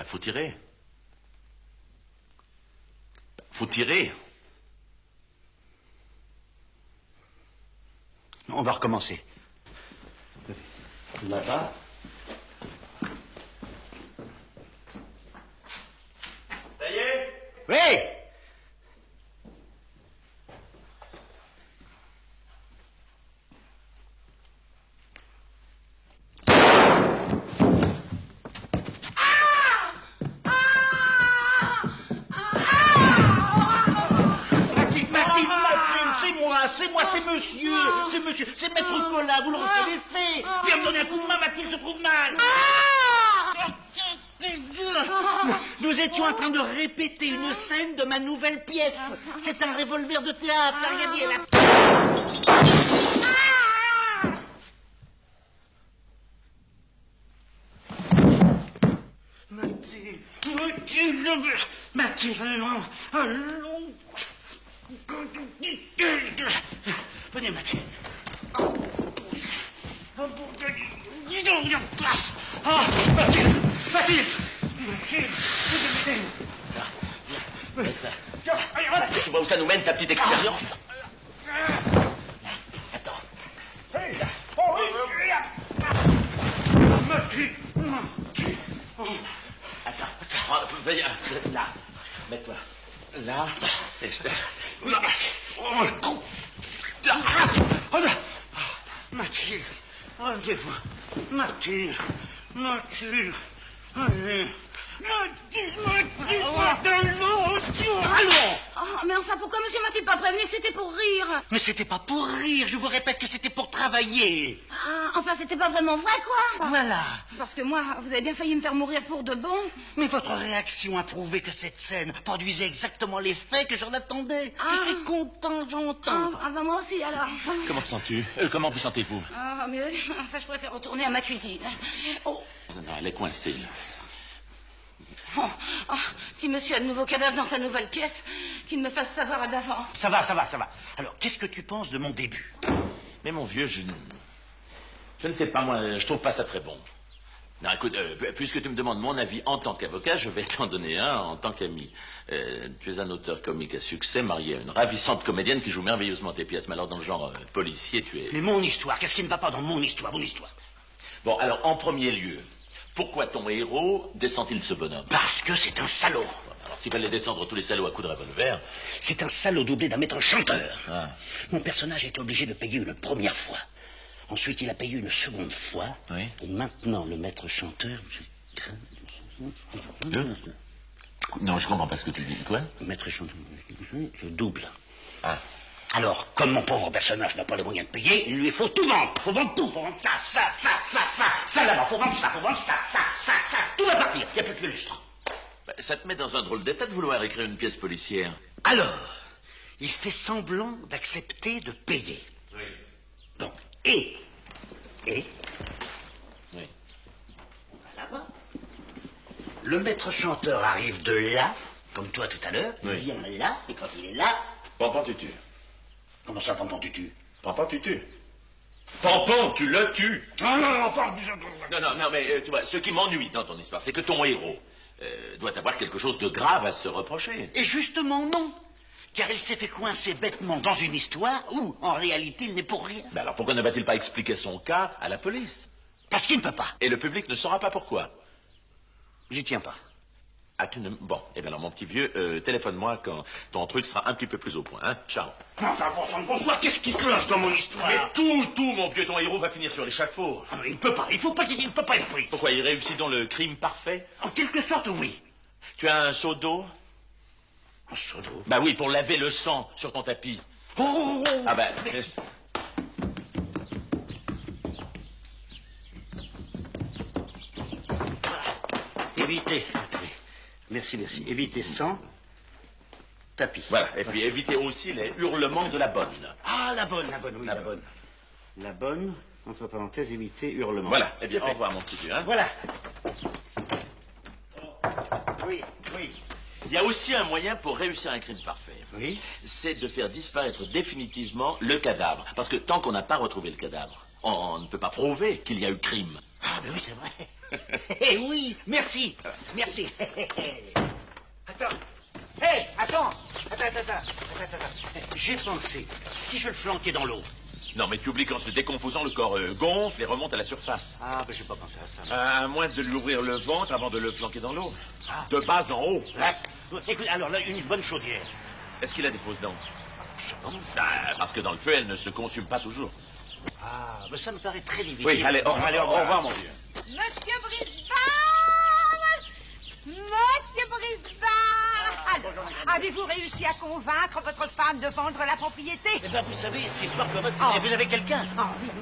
faut tirer. Faut tirer. On va recommencer. Là-bas. Ça y est? Oui! C'est monsieur, c'est Maître Collat, vous le reconnaissez? Viens me donner un coup de main, Mathilde se trouve mal. Nous étions en train de répéter une scène de ma nouvelle pièce. C'est un revolver de théâtre, ça regardez, elle a... Mathilde, allons. Venez, Mathilde. Dis donc, Mathilde, Viens, mets ça. Tu vois où ça nous mène, ta petite expérience? Attends. Attends, viens, là. Mets-toi. Là. Et je... Mathilde, rendez-vous. Mathilde, allez. Allons. Oh, mais enfin, pourquoi monsieur m'a-t-il pas prévenu que c'était pour rire? Mais c'était pas pour rire, je vous répète que c'était pour travailler. Ah, enfin, c'était pas vraiment vrai, quoi. Voilà. Parce que moi, vous avez bien failli me faire mourir pour de bon. Mais votre réaction a prouvé que cette scène produisait exactement l'effet que j'en attendais. Je suis content, j'entends. Ah, bah moi aussi, alors. Comment te sens-tu? Comment vous sentez-vous? Ah, mieux. Enfin, je préfère retourner à ma cuisine. Oh. Non, elle est coincée, là. Oh, si monsieur a de nouveaux cadavres dans sa nouvelle pièce, qu'il me fasse savoir d'avance. Ça va. Alors, qu'est-ce que tu penses de mon début? Mais mon vieux, je ne sais pas, moi, je trouve pas ça très bon. Non, écoute, puisque tu me demandes mon avis en tant qu'avocat, je vais t'en donner un en tant qu'ami. Tu es un auteur comique à succès, marié à une ravissante comédienne qui joue merveilleusement tes pièces. Mais alors, dans le genre policier, tu es... Mais mon histoire, qu'est-ce qui ne va pas dans mon histoire? Bon, alors, en premier lieu, pourquoi ton héros descend-il ce bonhomme? Parce que c'est un salaud. Alors, s'il fallait descendre tous les salauds à coups de revolver... C'est un salaud doublé d'un maître chanteur. Ah. Mon personnage était obligé de payer une première fois. Ensuite, il a payé une seconde fois. Oui. Et maintenant, le maître chanteur... Non, je comprends pas ce que tu dis. Quoi? Le maître chanteur, je double. Ah. Alors, comme mon pauvre personnage n'a pas les moyens de payer, il lui faut tout vendre. Faut vendre tout. Faut vendre ça là-bas. Faut vendre ça. Tout va partir. Il n'y a plus que le lustre. Bah, ça te met dans un drôle d'état de vouloir écrire une pièce policière. Alors, il fait semblant d'accepter de payer. Oui. Donc, Oui. On va là-bas. Le maître chanteur arrive de là, comme toi tout à l'heure. Oui. Il vient là, et quand il est là... Pampan, tu tues. Comment ça, Pampan, tu tues? Pampan, tu tues. Pampan, tu le tues. Non, mais tu vois, ce qui m'ennuie dans ton histoire, c'est que ton héros doit avoir quelque chose de grave à se reprocher. Et justement, non. Car il s'est fait coincer bêtement dans une histoire où, en réalité, il n'est pour rien. Ben alors pourquoi ne va-t-il pas expliquer son cas à la police? Parce qu'il ne peut pas. Et le public ne saura pas pourquoi. J'y tiens pas. Ah, tu ne... Bon, eh bien alors, mon petit vieux, téléphone-moi quand ton truc sera un petit peu plus au point, hein? Ciao. Enfin, bonsoir, qu'est-ce qui cloche dans mon histoire? Mais tout, mon vieux, ton héros va finir sur l'échafaud. Ah, mais il peut pas, il ne peut pas être pris. Pourquoi, il réussit dans le crime parfait? En quelque sorte, oui. Tu as un seau d'eau? Un seau d'eau? Bah oui, pour laver le sang sur ton tapis. Oh, Ah ben... merci. Évitez. Merci. Évitez sans tapis. Voilà, et puis évitez aussi les hurlements de la bonne. Ah, la bonne, oui, la bonne. La bonne, entre parenthèses, éviter hurlement. Voilà, eh bien, au revoir, mon petit vieux. Hein. Voilà. Oui. Il y a aussi un moyen pour réussir un crime parfait. Oui. C'est de faire disparaître définitivement le cadavre. Parce que tant qu'on n'a pas retrouvé le cadavre, on ne peut pas prouver qu'il y a eu crime. Ah, ben oui, c'est vrai. Eh oui, merci, merci. Attends. Hé, attends. J'ai pensé, si je le flanquais dans l'eau. Non, mais tu oublies qu'en se décomposant, le corps gonfle et remonte à la surface. Ah, ben j'ai pas pensé à ça. À moins de lui ouvrir le ventre avant de le flanquer dans l'eau. De bas en haut. Là, écoute, alors là, une bonne chaudière. Est-ce qu'il a des fausses dents? Je pense. Parce que dans le feu, elles ne se consument pas toujours. Ah, mais ça me paraît très difficile. Oui, allez, au revoir, mon vieux. Monsieur Brisbane! Monsieur Brisbane! Alors, avez-vous réussi à convaincre votre femme de vendre la propriété? Eh bien, vous savez, c'est pas comme votre... Oh. Vous avez quelqu'un?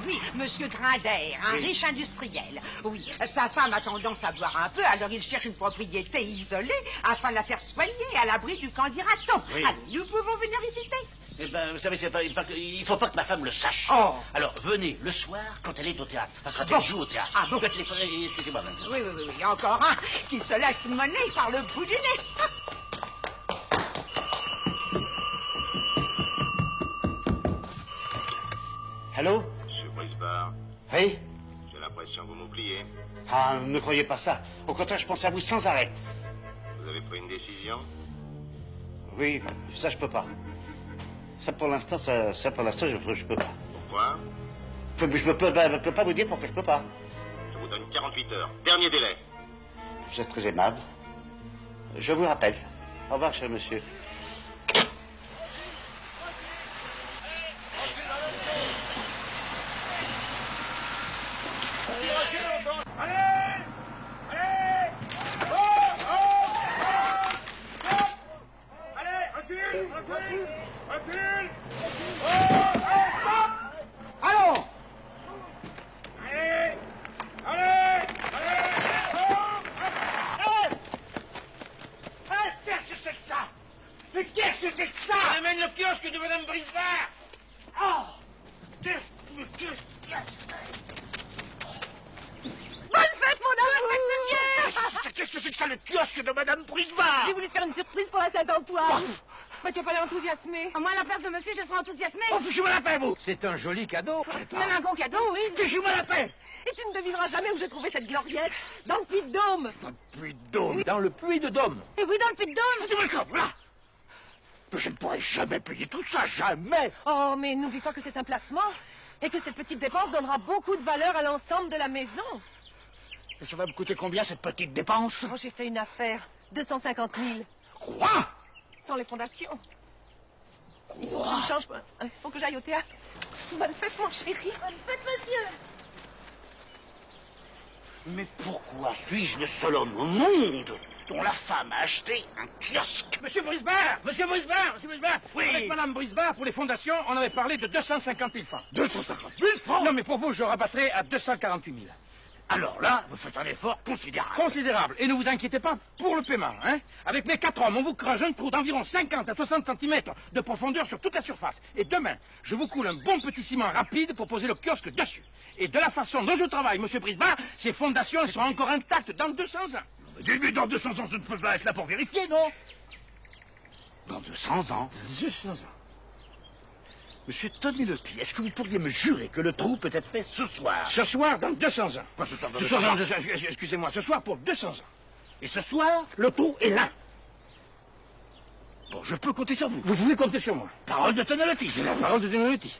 Oui, Monsieur Grinder, un riche industriel. Oui, sa femme a tendance à boire un peu, alors il cherche une propriété isolée afin de la faire soigner à l'abri du candidaton. Oui. Allez, nous pouvons venir visiter. Eh ben, vous savez, il faut pas que ma femme le sache. Oh. Alors, venez le soir quand elle est au théâtre. Quand Bon. elle joue au théâtre. Ah bon. Le téléphone, excusez-moi, madame. Oui, encore un qui se laisse mener par le bout du nez. Allô? Monsieur Brisbane, Oui? j'ai l'impression que vous m'oubliez. Ah, ne croyez pas ça. Au contraire, je pense à vous sans arrêt. Vous avez pris une décision? Oui, ça, je peux pas. Ça, pour l'instant, je peux pas. Pourquoi? Je peux pas vous dire pourquoi je peux pas. Je vous donne 48 heures. Dernier délai. Vous êtes très aimable. Je vous rappelle. Au revoir, cher monsieur. Qu'est-ce que c'est que ça? Mais qu'est-ce que c'est que ça? On amène le kiosque de Madame Brisbane. Oh! Bonne fête, mon amour! Monsieur! Qu'est-ce que c'est que ça, le kiosque de Madame Brisbane? J'ai voulu te faire une surprise pour la Saint-Antoine. Mais tu vas pas l'air enthousiasmé. Moi, à la place de monsieur, je serai enthousiasmée. Oh, fichez-moi la paix, vous! C'est un joli cadeau. Même un gros cadeau, oui. Fichez-moi la paix! Et tu ne devineras jamais où j'ai trouvé cette gloriette. Dans le Puy-de-Dôme. Dans le Puy de Dôme. Et oui, dans le Puy-de-Dôme. Foutez-moi le camp, là! Mais je ne pourrai jamais payer tout ça, jamais! Oh, mais n'oublie pas que c'est un placement. Et que cette petite dépense donnera beaucoup de valeur à l'ensemble de la maison. Et ça va me coûter combien, cette petite dépense? Oh, j'ai fait une affaire. 250 000. Quoi? Sans les fondations. Je Quoi? me change pas. Il faut que j'aille au théâtre. Bonne fête, mon chéri. Bonne fête, monsieur. Mais pourquoi suis-je le seul homme au monde dont la femme a acheté un kiosque? Monsieur Brisbane! Monsieur Brisbane! Oui. Avec Madame Brisbane, pour les fondations, on avait parlé de 250 000 francs. 250 000 francs? Non, mais pour vous, je rabattrai à 248 000. Alors là, vous faites un effort considérable. Considérable. Et ne vous inquiétez pas pour le paiement, hein. Avec mes 4 hommes, on vous creuse un trou d'environ 50 à 60 cm de profondeur sur toute la surface. Et demain, je vous coule un bon petit ciment rapide pour poser le kiosque dessus. Et de la façon dont je travaille, monsieur Brisbane, ces fondations seront encore intactes dans 200 ans. Mais dans 200 ans, je ne peux pas être là pour vérifier, non? Dans 200 ans? 200 ans. Monsieur Tonelotti, est-ce que vous pourriez me jurer que le trou peut être fait ce soir? Ce soir, dans 200 ans. Pas ce soir, dans Ce 200 soir, ans. excusez-moi, ce soir pour 200 ans. Et ce soir, le trou est là. Bon, je peux compter sur vous. Vous pouvez compter sur moi. Parole de Tonelotti. C'est la parole de Tonelotti.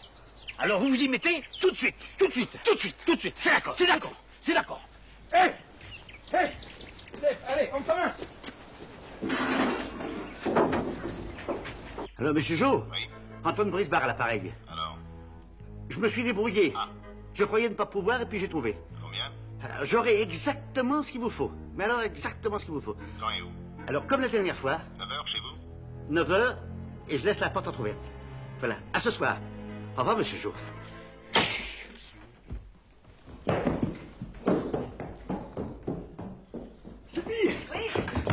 Alors vous vous y mettez tout de suite. Tout de suite. Tout de suite. Tout de suite. C'est d'accord. C'est d'accord. C'est d'accord. Hé! Hé! Allez, on s'en va. Alors, monsieur Jo? Oui. Antoine Brisbane à l'appareil. Alors, Je me suis débrouillé. Ah. Je croyais ne pas pouvoir et puis j'ai trouvé. combien? J'aurai exactement ce qu'il vous faut. Mais alors, exactement ce qu'il vous faut. Quand et où? Alors, comme la dernière fois, 9h chez vous? 9h, et je laisse la porte entrouverte. Voilà. À ce soir. Au revoir, monsieur Jo.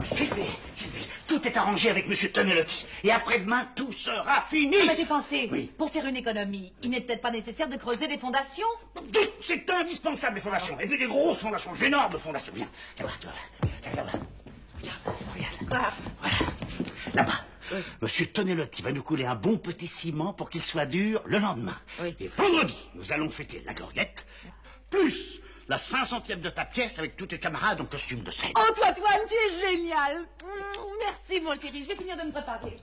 Sylvie! Sylvie, tout est arrangé avec monsieur Tonelotti. Et après-demain, tout sera fini. Mais j'ai pensé, Oui. pour faire une économie, il n'est peut-être pas nécessaire de creuser des fondations. C'est indispensable, les fondations. Et puis des grosses fondations, d'énormes fondations. Viens, viens voir, toi. Viens là-bas. Regarde. Voilà. Là-bas. Monsieur Tonelotti va nous couler un bon petit ciment pour qu'il soit dur le lendemain. Oui. Et vendredi, nous allons fêter la gloriette. Plus la 500e de ta pièce avec tous tes camarades en costume de scène. Oh, toi, Toine, tu es génial. Merci, mon chéri. Je vais finir de me préparer.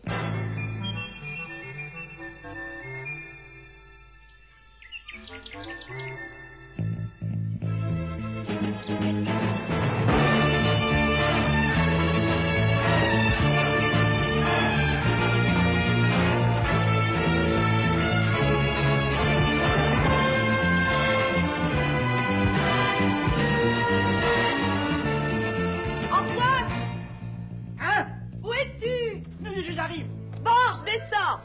Antoine! Hein? Où es-tu? J'arrive. Bon, je descends.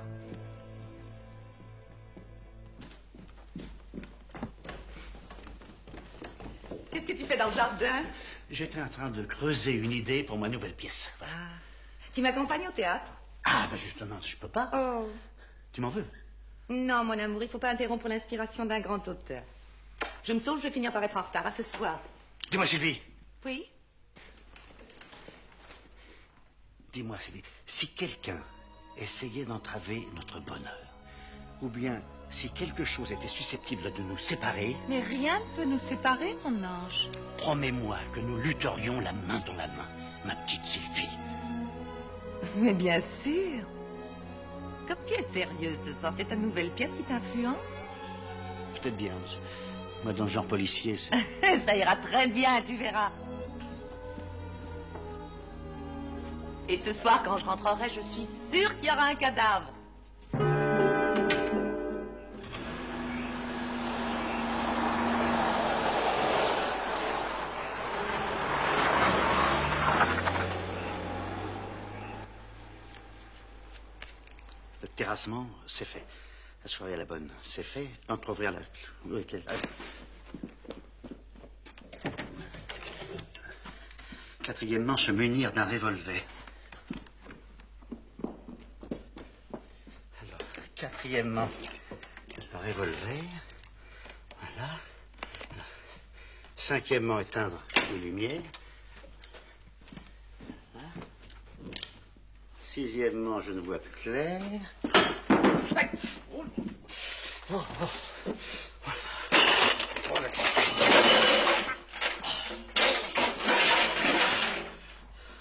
Qu'est-ce que tu fais dans le jardin? J'étais en train de creuser une idée pour ma nouvelle pièce. Voilà. Tu m'accompagnes au théâtre? Ah, ben justement, je peux pas. Oh. Tu m'en veux? Non, mon amour, il faut pas interrompre l'inspiration d'un grand auteur. Je me sauve, je vais finir par être en retard. À ce soir. Dis-moi, Sylvie. Oui? Dis-moi, Sylvie, si quelqu'un essayait d'entraver notre bonheur, ou bien si quelque chose était susceptible de nous séparer, Mais rien ne peut nous séparer, mon ange. promets-moi que nous lutterions la main dans la main, ma petite Sylvie. Mais bien sûr. Comme tu es sérieuse ce soir, c'est ta nouvelle pièce qui t'influence? Peut-être bien. Moi, dans le genre policier, c'est... Ça ira très bien, tu verras. Et ce soir, quand je rentrerai, je suis sûre qu'il y aura un cadavre. Le terrassement, c'est fait. La soirée à la bonne, c'est fait. Entre-ouvrir la... Oui, ok. Quatrièmement, se munir d'un revolver. Alors, quatrièmement, le revolver. Voilà. Cinquièmement, éteindre les lumières. Voilà. Sixièmement, je ne vois plus clair.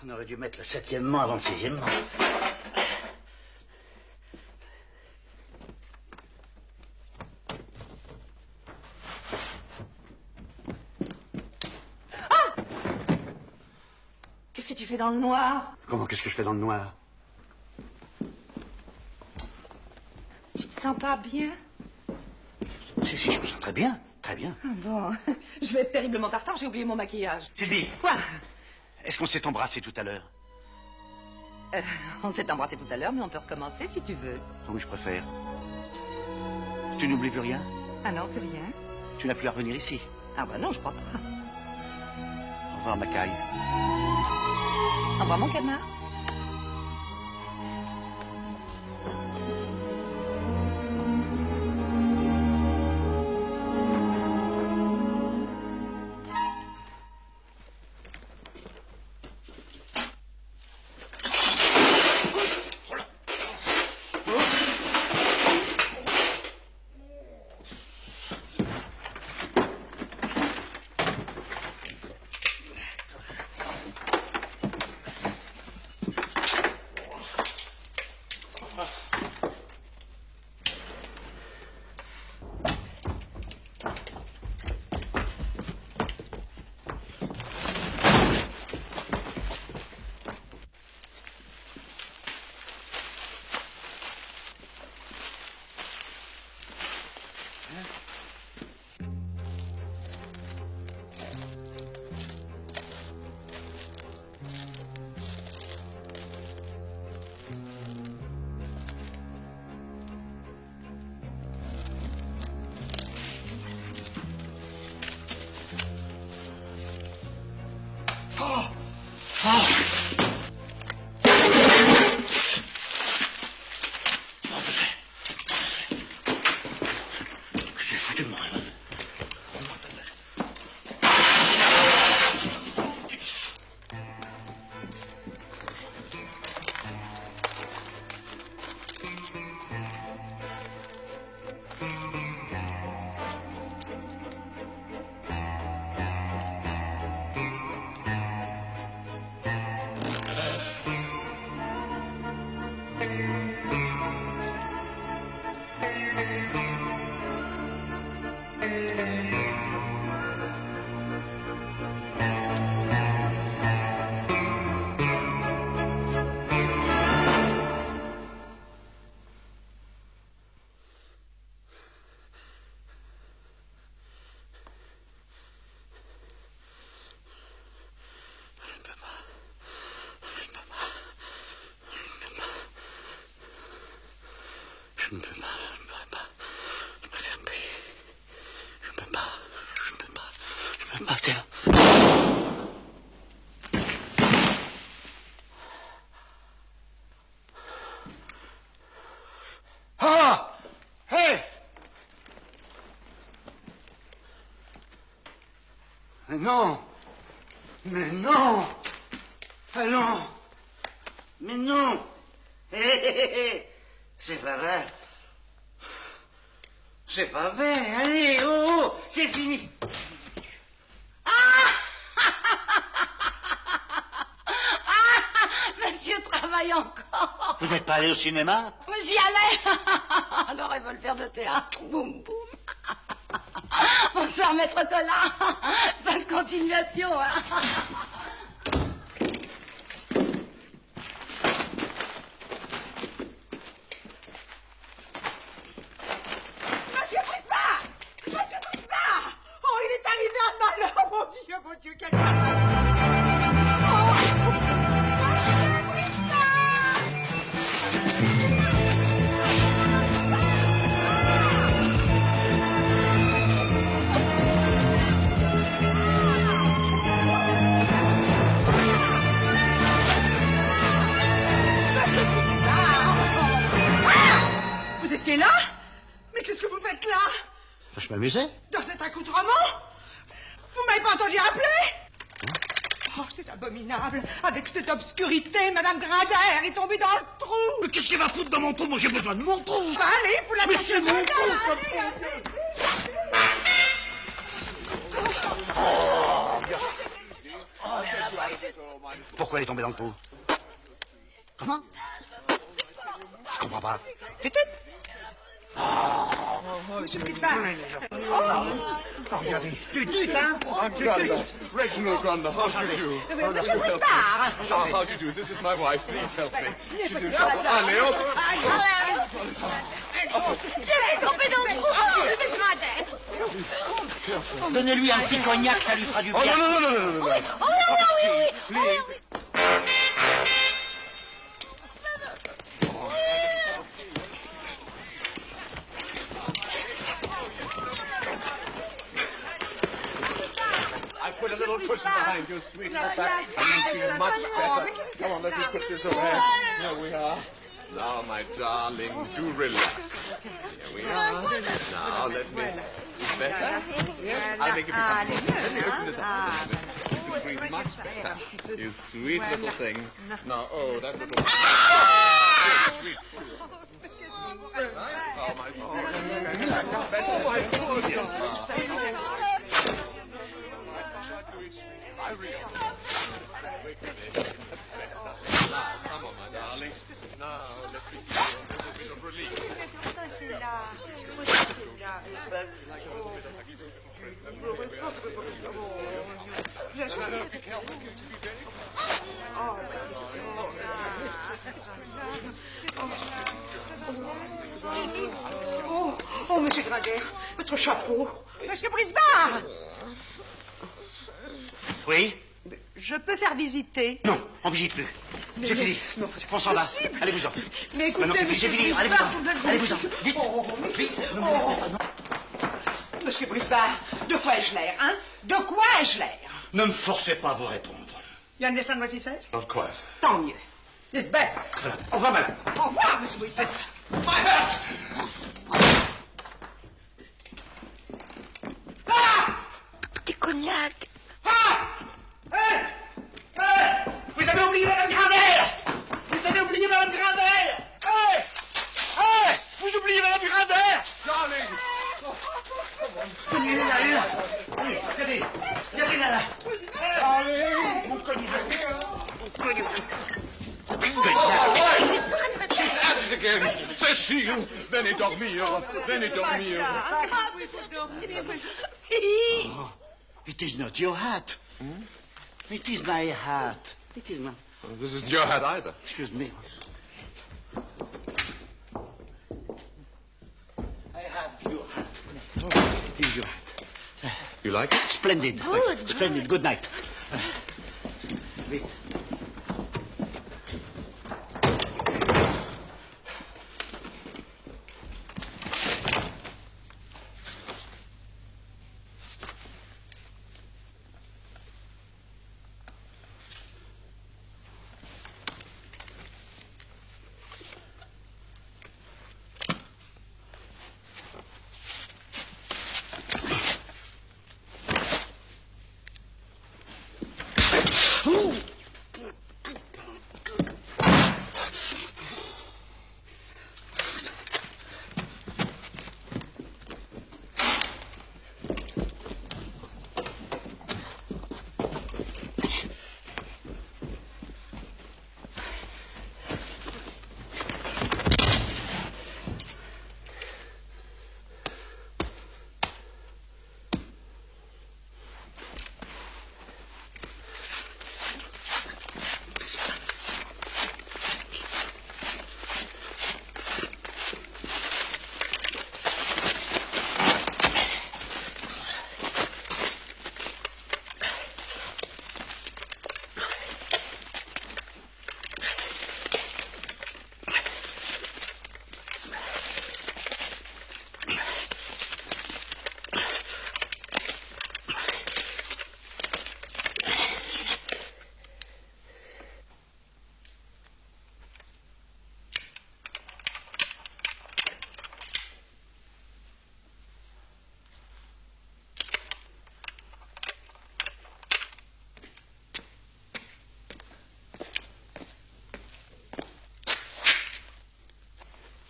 On aurait dû mettre le septièmement avant le sixièmement. Qu'est-ce que tu fais dans le noir? Comment, qu'est-ce que je fais dans le noir? Tu te sens pas bien? Si, je me sens très bien, très bien. Ah bon, je vais être terriblement en retard, j'ai oublié mon maquillage. Sylvie, Quoi? est-ce qu'on s'est embrassé tout à l'heure? On s'est embrassé tout à l'heure, mais on peut recommencer si tu veux. Oui, je préfère. Tu n'oublies plus rien? Ah non, plus rien. Tu n'as plus à revenir ici? Ah bah non, je crois pas. Au revoir, Macaille. Au revoir, mon canard. Je ne peux pas, je ne pourrais pas. Je préfère payer. Je ne peux pas, je ne peux pas, je ne peux pas, tiens. Ah! Hé! Mais non! Mais non! Allons! Mais non! Hé, hé, hé, hé! C'est pas vrai! C'est pas vrai! Allez, oh, oh! C'est fini! Monsieur travaille encore. Vous n'êtes pas allé au cinéma? Mais j'y allais. Le revolver de théâtre. Boum, boum. Bonsoir, maître Collin. Bonne continuation. Hein. Monsieur Prisma! Monsieur Prisma! Oh, il est arrivé un malheur! Mon Dieu, quel malheur! Vous étiez là? Mais qu'est-ce que vous faites là? Je m'amusais. Dans cet accoutrement? Vous m'avez pas entendu appeler? Oh, c'est abominable. Avec cette obscurité, Madame Grindet est tombée dans le trou. Mais qu'est-ce qu'il va foutre dans mon trou? Moi, j'ai besoin de mon trou. Bah, allez, vous la Mais cherchez c'est mon dedans, trou, ça. allez. Pourquoi elle est tombée dans le trou? Comment? Je comprends pas. Monsieur Prisma. I'm Granda. Reginald Granda. How do you do? Monsieur Prisma. How do you do? This is my wife. Please help me. She's in trouble. Allez, Je vais tomber dans le trou. Monsieur Grindet. Donnez-lui un petit cognac, ça lui fera du bien. Oh, non. Oh non, oui. Please. I put a little cushion behind your sweet little back. Yes, And you yes, feel much yes. better. Come on, let me put this away. Here we are. Now, my darling, do relax. Here we are. Now, let me... Better? Yes, I'll make it become... Let me open this up. You breathe much better. You sweet little thing. Now, oh, that little... Oh, sweet. Oh, my God. Better, my poor dear. Come on, my darling. Now, let me give you a little bit of relief. Oh, monsieur Grindet, votre chapeau. Monsieur Brisbard. Oui? Je peux faire visiter? Non, on visite plus. C'est fini. Non, On s'en va. possible. Allez-vous-en. Mais écoutez, Maintenant, c'est monsieur fini. Brisbard, Allez-vous-en. Vite. Vite. Monsieur Brisbard, de quoi ai-je l'air, hein? De quoi ai-je l'air? Ne me forcez pas à vous répondre. You understand what he said? Not quite. Tant mieux. It's better. Voilà. Au revoir, madame. Au revoir, monsieur Brisbard. Petit cognac. Vous avez oublié Madame Grindet! Vous avez oublié Madame Grindet! Vous oubliez Madame Grindet! Darling! Elle est là, elle est là. Allez, regardez. Regardez là, là. Darling! Mon cognac. Mon cognac. She's at it again! Cécile! Venez dormir! Venez dormir! Oh, it is not your hat. It is my hat. It is my... This isn't your hat either. Excuse me. I have your hat. Oh, it is your hat. You like it? Splendid. Good, Splendid. Good night. Vite.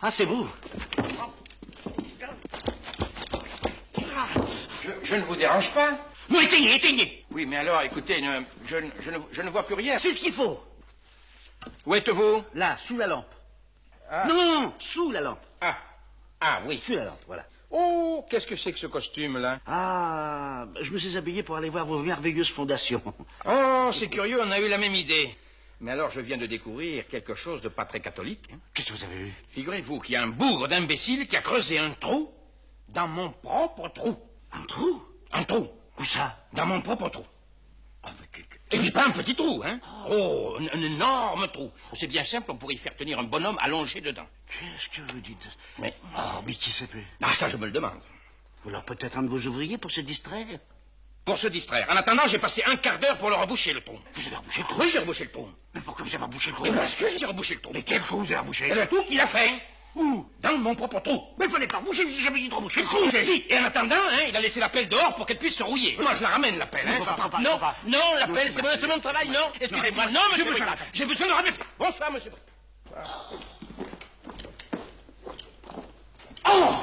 Ah, c'est vous. Je ne vous dérange pas? Non, éteignez, éteignez. Oui, mais alors, écoutez, je ne vois plus rien. C'est ce qu'il faut. Où êtes-vous? Là, sous la lampe. Ah. Non, sous la lampe. Ah oui. Sous la lampe, voilà. Oh, qu'est-ce que c'est que ce costume-là? Ah, je me suis habillé pour aller voir vos merveilleuses fondations. Oh, c'est curieux, on a eu la même idée. Mais alors, je viens de découvrir quelque chose de pas très catholique. Hein. Qu'est-ce que vous avez vu? Figurez-vous qu'il y a un bougre d'imbécile qui a creusé un trou dans mon propre trou. Un trou? Un trou. Où ça? Dans mon propre trou. Ah, mais Et puis pas un petit trou, hein? Oh, un énorme trou. C'est bien simple, on pourrait y faire tenir un bonhomme allongé dedans. Qu'est-ce que vous dites? Mais... Oh, mais qui sait peut? Ah, ça, je me le demande. Ou alors peut-être un de vos ouvriers pour se distraire? Pour se distraire. En attendant, j'ai passé un quart d'heure pour leur reboucher le trou. Vous avez rebouché le trou? Oui, j'ai rebouché le trou. Mais pourquoi vous avez rebouché le trou? Parce que j'ai rebouché le trou. Mais quel trou vous avez rebouché? C'est le trou qu'il a fait. Où? Dans mon propre trou. Mais il fallait pas bouger, j'ai jamais dit de reboucher le trou. Si, et en attendant, hein, il a laissé la pelle dehors pour qu'elle puisse se rouiller. Moi, je la ramène, la pelle. Hein, Non, pas, non, pas. non, la Non, pelle, c'est c'est mon travail, non. Excusez-moi, non, monsieur Bricard. J'ai besoin de ramener. Bonsoir, monsieur Bricard. Oh!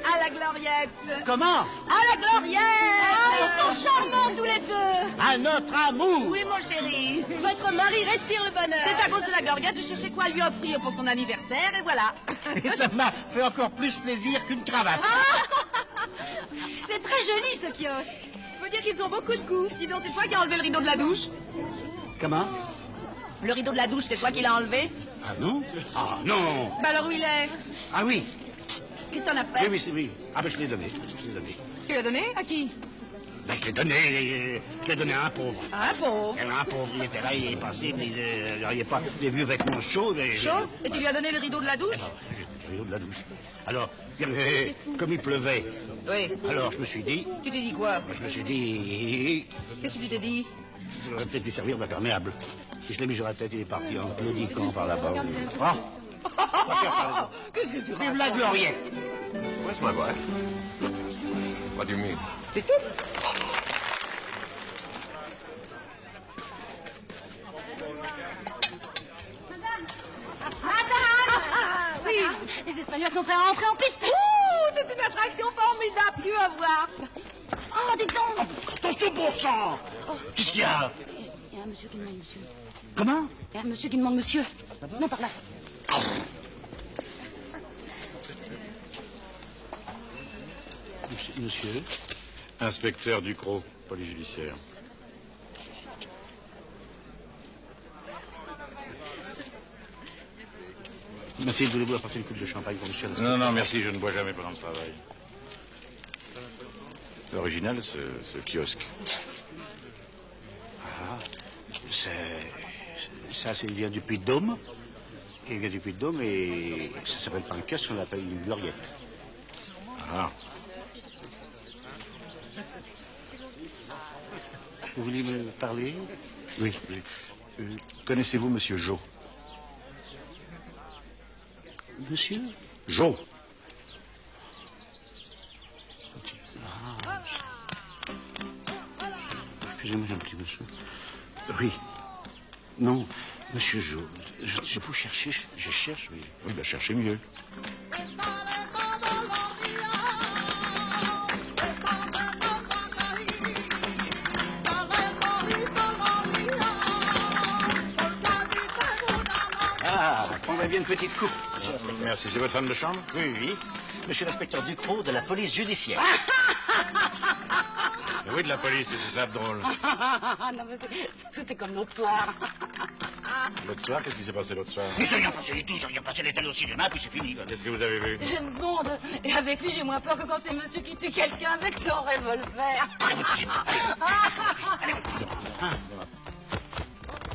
À la gloriette. Comment? À la gloriette. Ils sont charmants tous les deux. À notre amour! Oui, mon chéri. Votre mari respire le bonheur. C'est à cause de la gloriette, je cherchais quoi lui offrir pour son anniversaire, et voilà. Et ça m'a fait encore plus plaisir qu'une cravate. C'est très joli, ce kiosque. Faut dire qu'ils ont beaucoup de goût. Dis donc, c'est toi qui as enlevé le rideau de la douche? Comment? Le rideau de la douche, c'est toi qui l'as enlevé? Ah non? Ah non! Bah alors où il est? Ah oui! Qu'est-ce que t'en as fait? Oui, oui. Ah ben je l'ai donné. Tu l'as donné? À qui? Ben je l'ai donné à un pauvre. Ah, pauvre. Un pauvre, il était là, il est passé, mais il n'avait pas des vieux vêtements chauds. Chaud? Et tu lui as donné le rideau de la douche? Le rideau de la douche. Alors, comme il pleuvait, Oui. alors je me suis dit... Tu t'es dit quoi? Je me suis dit... Qu'est-ce que tu t'es dit? J'aurais peut-être lui servir d'imperméable. Et je l'ai mis sur la tête, il est parti en claudiquant par là-bas. Ah! Qu'est-ce que tu Vive la gloriette! Where's my wife? What do you mean? C'est tout? Oui. Les Espagnols sont prêts à entrer en piste. Ouh, c'est une attraction formidable, tu vas voir. Oh, dis donc. Attention, bon sang! Qu'est-ce qu'il y a? Il y a un monsieur qui demande monsieur. Comment? Il y a un monsieur qui demande monsieur. Non, par là. Monsieur? Inspecteur Ducrot, police judiciaire. Mathilde, voulez-vous apporter une coupe de champagne pour monsieur? Non, non, merci, je ne bois jamais pendant le travail. C'est original, ce kiosque. Ah, ça, il vient du Puy-de-Dôme. Il vient du Puy-de-Dôme et ça s'appelle pas un kiosque, on l'appelle une gloriette. Ah. Vous voulez me parler? Oui. Connaissez-vous Monsieur Jo? Monsieur? Jo. Excusez-moi, j'ai un petit monsieur. Oui. Non, monsieur Jo. Je peux chercher, je cherche, mais... Oui, ben cherchez mieux. Ah, prendrait bien une petite coupe. monsieur l'inspecteur. Merci. C'est votre femme de chambre? Oui, oui. Monsieur l'inspecteur Ducrot de la police judiciaire. Oui, de la police, c'est ça de drôle. Non, mais c'est comme l'autre soir. L'autre soir, qu'est-ce qui s'est passé l'autre soir? Mais c'est rien passé du tout, c'est rien passé, elle est allée au cinéma, puis c'est fini. Qu'est-ce que vous avez vu? James Bond. Et avec lui, j'ai moins peur que quand c'est monsieur qui tue quelqu'un avec son revolver.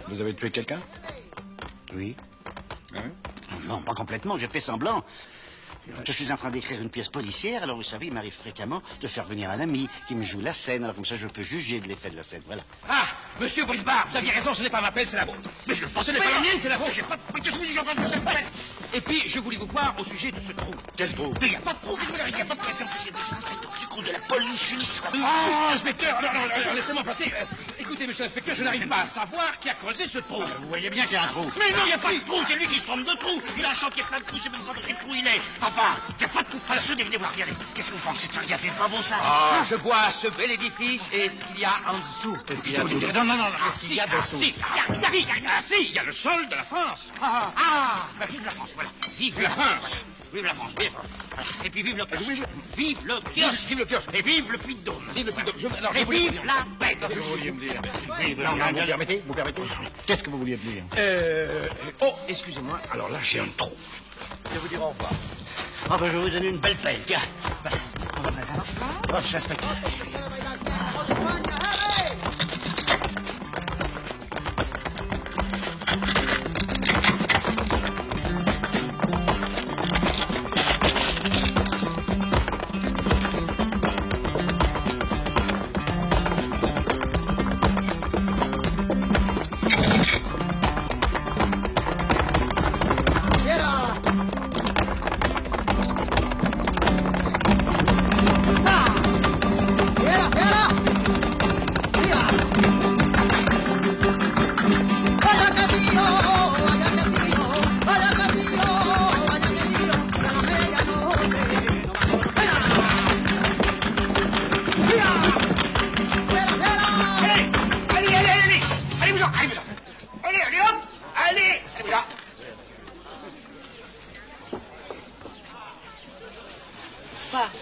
Vous avez tué quelqu'un? Oui. Hein? Non, pas complètement, j'ai fait semblant. Je suis en train d'écrire une pièce policière, alors vous savez, il m'arrive fréquemment de faire venir un ami qui me joue la scène, alors comme ça je peux juger de l'effet de la scène, voilà. Ah, monsieur Brisbard, vous aviez raison, ce n'est pas ma pelle, c'est la vôtre. Mais je pense Ce n'est pas la mienne, c'est la vôtre. Qu'est-ce que j'en fais? Et puis, je voulais vous voir au sujet de ce trou. Quel trou? Mais il n'y a pas de trou, il n'y a pas de quelqu'un, c'est monsieur l'inspecteur du trou de la police judiciaire. Oh, inspecteur, alors, laissez-moi passer. Écoutez, monsieur l'inspecteur, je n'arrive pas à savoir qui a creusé ce trou. Vous voyez bien qu'il y a un trou. Mais non, il n'y a pas de trou, c'est lui qui se trompe de trou. Il a un chantier plein de trous, c'est même pas de quel trou il est. Enfin, il n'y a pas de trou. Alors, venez voir, regardez. Qu'est-ce que vous pensez de ça? Regardez, c'est pas bon ça. Ah, je vois ce bel édifice et ce qu'il y a en dessous. Qu'est-ce qu'il y a dessous? Non, Qu'est-ce qu'il y a dessous? Il y a le sol de la France. Bah, vive la France, voilà. Vive la France. Vive la France, vive. Et puis vive le kiosque. Vive le kiosque. Vive le kiosque. Et vive le Puy-de-Dôme. Vive le Puy-de-Dôme. Et vive la paix. Qu'est-ce que vous vouliez me dire? Vous permettez? Qu'est-ce que vous vouliez me dire? Oh, excusez-moi. Alors là, j'ai un trou. Je vais vous dire au revoir. Ah, ben, je vais vous donner une belle pelle, tiens. Oh, monsieur l'inspecteur.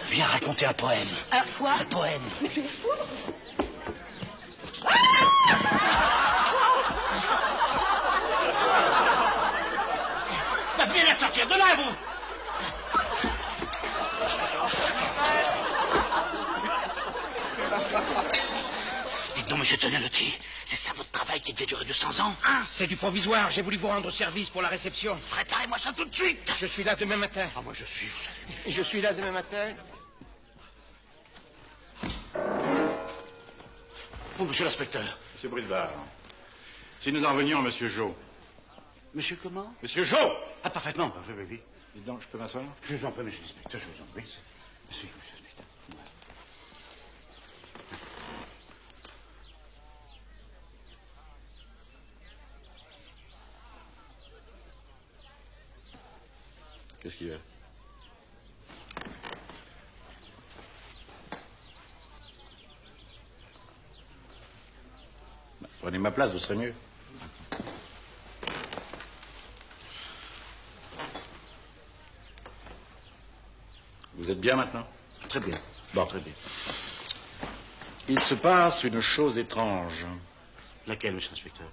Viens raconter un poème. Quoi? Un poème. Mais tu es fou? Bah, venez la sortir de là, vous. Dites donc, monsieur Tonelotti, c'est ça votre travail qui devait durer 200 ans, hein? C'est du provisoire. J'ai voulu vous rendre service pour la réception. Préparez-moi ça tout de suite. Je suis là demain matin. Ah, moi je suis... Je suis là demain matin. Oh, monsieur l'inspecteur. Monsieur Brisbard, si nous en venions à monsieur Jo. Monsieur comment? Monsieur Jo! Ah, parfaitement. Oui, oui, oui. Dites donc, je peux m'asseoir? Je vous en prie, monsieur l'inspecteur, je vous en prie. Monsieur l'inspecteur. Voilà. Qu'est-ce qu'il y a? Prenez ma place, vous serez mieux. Vous êtes bien maintenant? Très bien. Bon, très bien. Il se passe une chose étrange. Laquelle, monsieur l'inspecteur?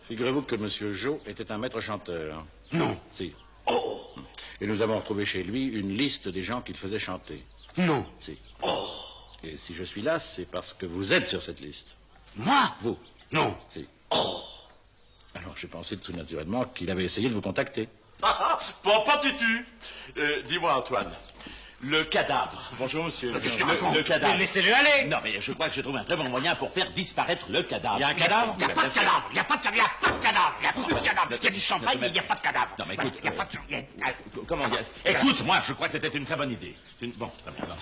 Figurez-vous que monsieur Jo était un maître chanteur. Non. Si. Oh! Et nous avons retrouvé chez lui une liste des gens qu'il faisait chanter. Non. Si. Oh! Et si je suis là, c'est parce que vous êtes sur cette liste. Moi? Vous? Non. Si. Oh! Alors j'ai pensé tout naturellement qu'il avait essayé de vous contacter. Bon, pas tutu. Dis-moi, Antoine, le cadavre. Bonjour, monsieur. Qu'est-ce qu'il raconte? Le cadavre. Mais laissez-le aller. Non, mais je crois que j'ai trouvé un très bon moyen pour faire disparaître le cadavre. Il y a un cadavre? Il n'y a pas de cadavre. Il n'y a pas de cadavre. Il n'y a pas de cadavre. Il n'y a pas de cadavre. Il y a du champagne, mais il n'y a pas de cadavre. Non, mais écoute, Il n'y a pas de champagne. comment dire? Écoute, moi, je crois que c'était une très bonne idée. Bon, très bien. Alors.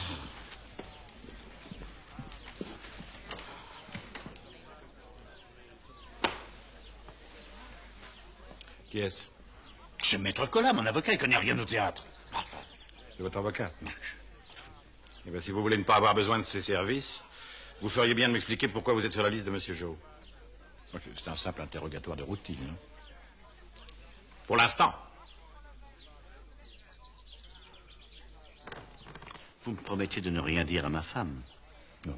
Qui est-ce? C'est Maître Collat, mon avocat, il connaît rien au théâtre. C'est votre avocat? Eh bien, si vous voulez ne pas avoir besoin de ses services, vous feriez bien de m'expliquer pourquoi vous êtes sur la liste de monsieur Jo. C'est un simple interrogatoire de routine. Hein. Pour l'instant. Vous me promettez de ne rien dire à ma femme? Non.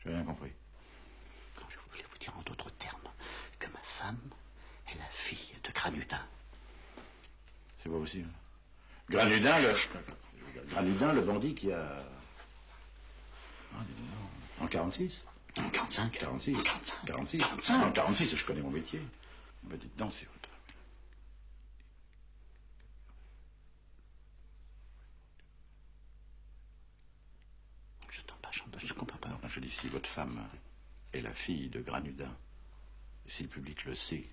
J'ai rien compris. Je voulais vous dire en d'autres termes que ma femme est la fille de Granudin. C'est pas possible. Granudin, le bandit qui a... Ah, dis donc, en 46? En 45? 46. En 45. 46. 45. En 46, je connais mon métier. On va dire dedans, c'est votre... Je comprends pas. Non, je dis si votre femme est la fille de Granudin, et si le public le sait,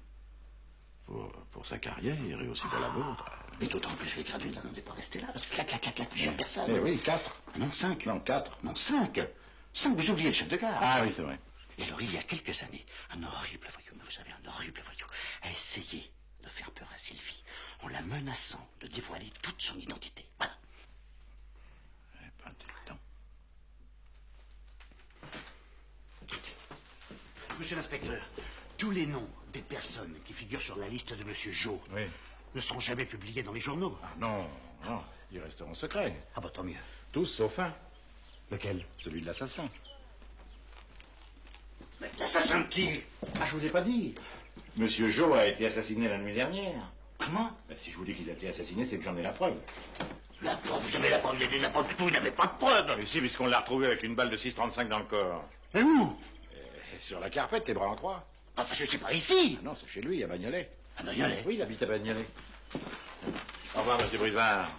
pour sa carrière et aussi pour la vôtre... Mais d'autant plus que Granudin ne devait pas rester là, parce que clac, plusieurs personnes. Eh oui, 4. Non, 5. Non, 4. Non, 5. 5, vous oubliez le chef de gare. Ah oui, c'est vrai. Et alors, il y a quelques années, un horrible voyou, mais vous savez, un horrible voyou, a essayé de faire peur à Sylvie en la menaçant de dévoiler toute son identité. Voilà. Eh ben, dis donc. Monsieur l'inspecteur, tous les noms des personnes qui figurent sur la liste de Monsieur Jo ne seront jamais publiés dans les journaux. Ah non, non, ils resteront secrets. Ah bah tant mieux. Tous sauf un. Lequel? Celui de l'assassin. Mais l'assassin de qui? Ah, je vous ai pas dit. Monsieur Jo a été assassiné la nuit dernière. Comment? Ben, si je vous dis qu'il a été assassiné, c'est que j'en ai la preuve. La preuve? Vous avez la preuve? Vous n'avez pas de preuve. Mais si, puisqu'on l'a retrouvé avec une balle de 6,35 dans le corps. Et où? Sur la carpette, les bras en croix. Enfin, c'est pas ici. Ah non, c'est chez lui, à Bagnolet. À Bagnolet? Oui, il habite à Bagnolet. Au revoir, monsieur Brizard.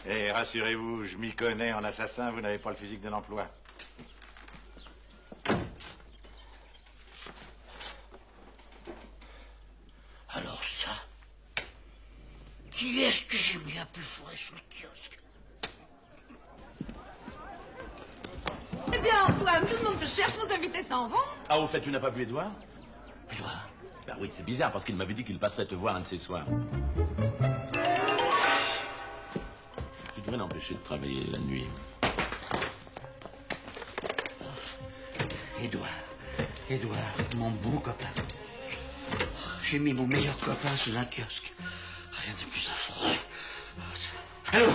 Et rassurez-vous, je m'y connais en assassin, vous n'avez pas le physique de l'emploi. Alors ça, qui est-ce que j'ai bien pu fourrer sur le kiosque? Eh bien, Antoine, tout le monde te cherche, nos invités s'en vont. Ah, au fait, tu n'as pas vu Édouard? Édouard? Ben oui, c'est bizarre, parce qu'il m'avait dit qu'il passerait te voir un de ces soirs. Tu devrais l'empêcher de travailler la nuit. Édouard, mon bon copain. J'ai mis mon meilleur copain sous un kiosque. Rien de plus affreux. Allô?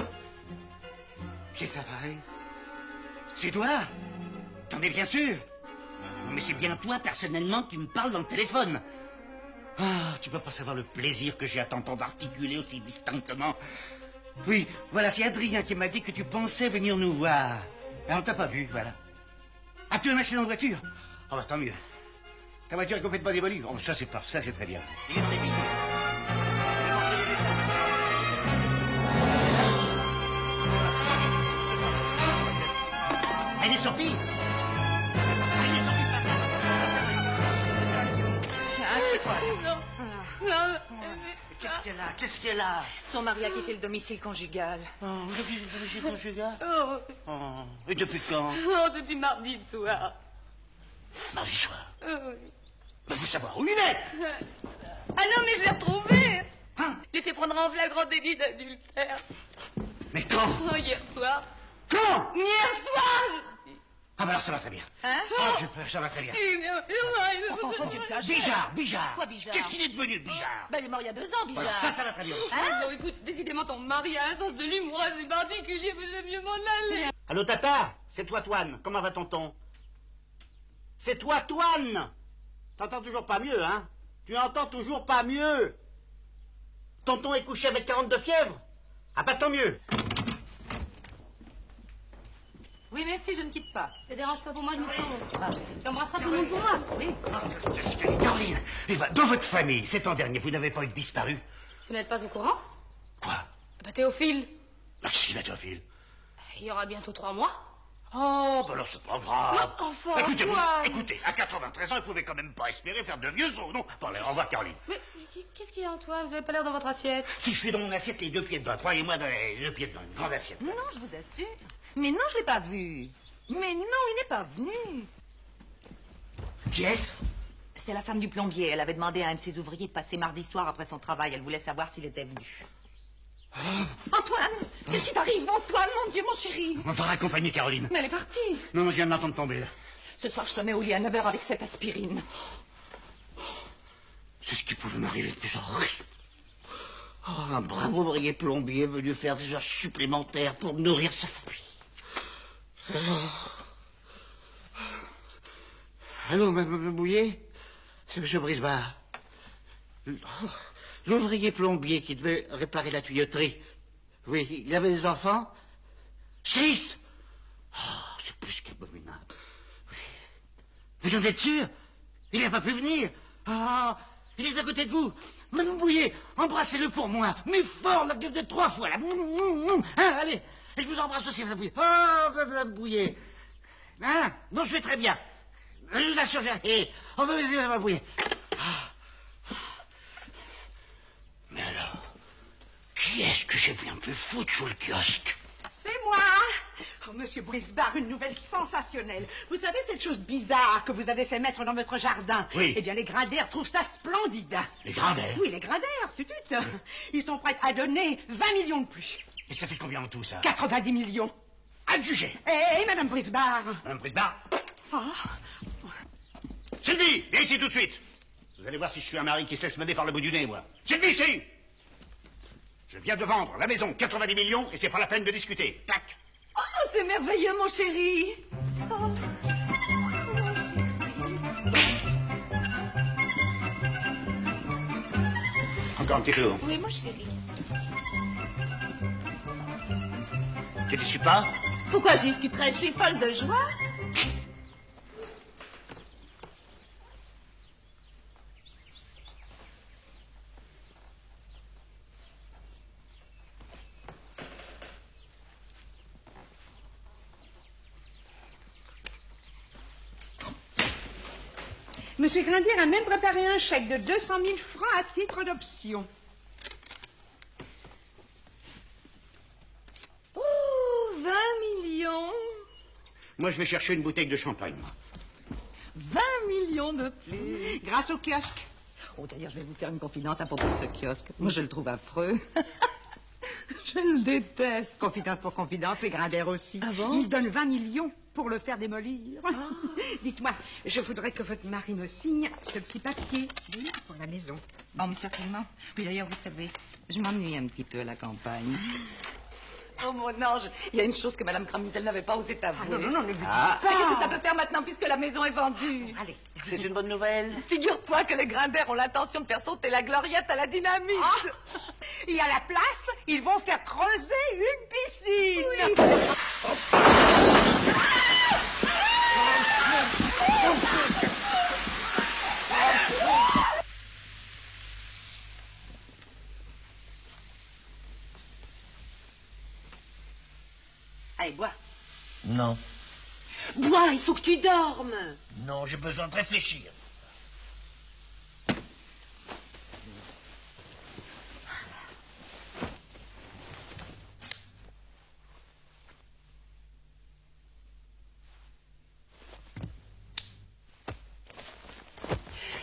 Qui est l'appareil? C'est toi? T'en es bien sûr? Non, mais c'est bien toi, personnellement, qui me parles dans le téléphone. Ah, tu peux pas savoir le plaisir que j'ai à t'entendre articuler aussi distinctement. Oui, voilà, c'est Adrien qui m'a dit que tu pensais venir nous voir. Et on t'a pas vu, voilà. Ah, tu as un accident de voiture? Oh, bah tant mieux. Ta voiture est complètement démolie. Oh, ça c'est très bien. Il est dans les billes. Elle est sortie. Elle est sortie ce matin. Non, non. Qu'est-ce qu'elle a? Son mari a quitté le domicile conjugal. Oh, vous avez le domicile conjugal? Oh, Oh, et depuis quand? oh, depuis mardi soir. Mardi soir. Oui. Bah, vous savoir où il est? Ah non, mais je l'ai retrouvé. Hein? Je l'ai fait prendre en flagrant délit d'adultère. Mais quand? Oh, hier soir. Quand? Hier soir, je dis. Ah bah alors ça va très bien. Hein? Ah, ça va très bien. Enfin, tu le saches. Bijard. Quoi, Bijard? Qu'est-ce qu'il est devenu, Bijard? Ben, il est mort il y a 2 ans, Bijard. Voilà, ça va très bien. Non, écoute, décidément, ton mari a un sens de l'humour assez particulier, mais j'aime mieux m'en aller. Allô, Tata? C'est toi, Toine. Comment va tonton? C'est toi, Toine. T'entends toujours pas mieux, hein? Tu entends toujours pas mieux. Tonton est couché avec 42 fièvres? Ah bah tant mieux. Oui, merci, je ne quitte pas. Ça dérange pas pour moi, je me sens. Tu embrasseras tout le monde pour moi. Oui. Caroline, dans votre famille, cet an dernier, vous n'avez pas eu de disparu? Vous n'êtes pas au courant? Quoi? Bah, Théophile. Qu'est-ce qu'il a, Théophile? Il y aura bientôt 3 mois. Oh, ben alors c'est pas grave. Non, enfin, écoutez, Antoine. écoutez, à 93 ans, vous pouvez quand même pas espérer faire de vieux os, non? Bon, allez, au revoir, Caroline. Mais qu'est-ce qu'il y a, Antoine? Vous avez pas l'air dans votre assiette. Si je fais dans mon assiette les 2 pieds dedans, croyez-moi, dans les 2 pieds dedans, une grande assiette. Non, je vous assure. Mais non, je l'ai pas vu. Mais non, il n'est pas venu. Qui est-ce? C'est la femme du plombier. Elle avait demandé à un de ses ouvriers de passer mardi soir après son travail. Elle voulait savoir s'il était venu. Antoine, qu'est-ce qui t'arrive, Antoine? Mon Dieu, mon chéri. On va raccompagner Caroline. Mais elle est partie. Non, je viens de l'entendre tomber, là. Ce soir, je te mets au lit à 9h avec cette aspirine. C'est ce qui pouvait m'arriver de plus horrible. Oh, un brave ouvrier plombier venu faire des heures supplémentaires pour nourrir sa famille. Allô, Mme Bouillet? C'est M. Brisbard. L'ouvrier plombier qui devait réparer la tuyauterie. Oui, il avait des enfants? 6! Oh, c'est plus qu'abominable. Oui. Vous en êtes sûr? Il n'a pas pu venir? Ah, il est à côté de vous. Mme Bouillet, embrassez-le pour moi. Mais fort, la gueule de 3 fois, là. Hein, allez, et je vous embrasse aussi, Mme Bouillet. Oh, Mme Bouillet. Hein? Non, je vais très bien. Je vous assure, j'ai... On va baiser, Mme Bouillet. Mais alors, qui est-ce que j'ai bien pu foutre sous le kiosque? C'est moi. Oh, Monsieur Brisbard, une nouvelle sensationnelle. Vous savez cette chose bizarre que vous avez fait mettre dans votre jardin? Oui. Eh bien, les Grinders trouvent ça splendide. Les Grinders? Oui, les Grinders, tout. Ils sont prêts à donner 20 millions de plus. Et ça fait combien en tout, ça? 90 millions. Adjugé. Et Madame Brisbard? Madame Brisbard? Ah. Sylvie, viens ici tout de suite. Vous allez voir si je suis un mari qui se laisse mener par le bout du nez, moi. Sylvie, ici! Je viens de vendre la maison, 90 millions, et c'est pas la peine de discuter. Tac! Oh, c'est merveilleux, mon chéri. Oh. Encore un petit tour. Oui, mon chéri. Tu discutes pas? Pourquoi je discuterais? Je suis folle de joie. Monsieur Grindier a même préparé un chèque de 200 000 francs à titre d'option. Oh, 20 millions. Moi, je vais chercher une bouteille de champagne, moi. 20 millions de plus. Grâce au kiosque. Oh, d'ailleurs, je vais vous faire une confidence à propos de ce kiosque. Moi, je le trouve affreux. Je le déteste. Confidence pour confidence, les Grinders aussi. Ah bon? Ils donnent 20 millions pour le faire démolir. Dites-moi, je voudrais que votre mari me signe ce petit papier pour la maison. Bon, mais certainement. Puis d'ailleurs, vous savez, je m'ennuie un petit peu à la campagne. Oh, mon ange, il y a une chose que Mme Cramisel n'avait pas osé t'avouer. Non, ne vous dites Mais pas. qu'est-ce que ça peut faire maintenant puisque la maison est vendue? Allez. C'est une bonne nouvelle. Figure-toi que les Grinders ont l'intention de faire sauter la gloriette à la dynamite. Et à la place, ils vont faire creuser une piscine. Allez, bois. Non. Bois, il faut que tu dormes. Non, j'ai besoin de réfléchir.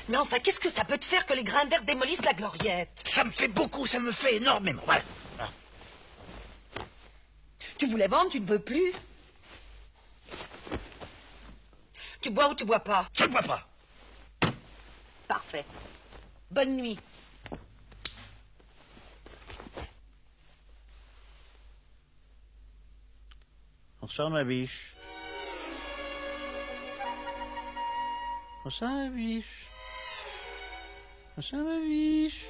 Mais enfin, qu'est-ce que ça peut te faire que les Grinders démolissent la gloriette? Ça me fait beaucoup, ça me fait énormément. Voilà. Tu voulais vendre, tu ne veux plus? Tu bois ou tu bois pas? Je ne bois pas. Parfait. Bonne nuit. Bonsoir, ma biche. Bonsoir, ma biche. Bonsoir, ma biche.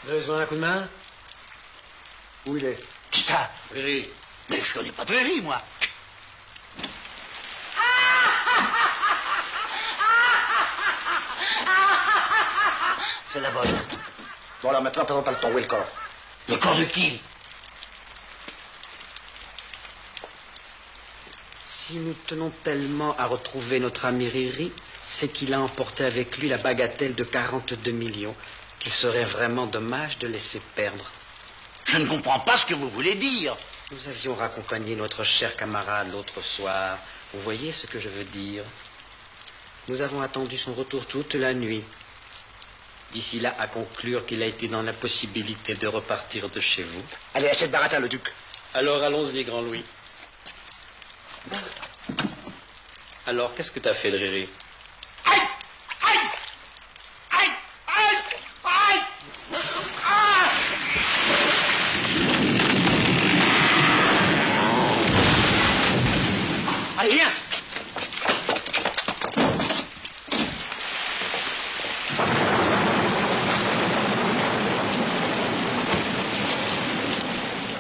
Vous avez besoin d'un coup de main? Où il est? Qui ça? Riri. Mais je connais pas de Riri, moi. C'est la bonne. Bon, alors maintenant, présente le ton. Où est le corps? Le corps de qui? Si nous tenons tellement à retrouver notre ami Riri, c'est qu'il a emporté avec lui la bagatelle de 42 millions, qu'il serait vraiment dommage de laisser perdre. Je ne comprends pas ce que vous voulez dire. Nous avions raccompagné notre cher camarade l'autre soir. Vous voyez ce que je veux dire? Nous avons attendu son retour toute la nuit. D'ici là, à conclure qu'il a été dans l'impossibilité de repartir de chez vous. Allez, achète baratin, le duc. Alors, allons-y, grand Louis. Alors, qu'est-ce que t'as fait, le Riri? Aïe! Aïe! Aïe! Aïe! Aïe! Ah! Allez, viens!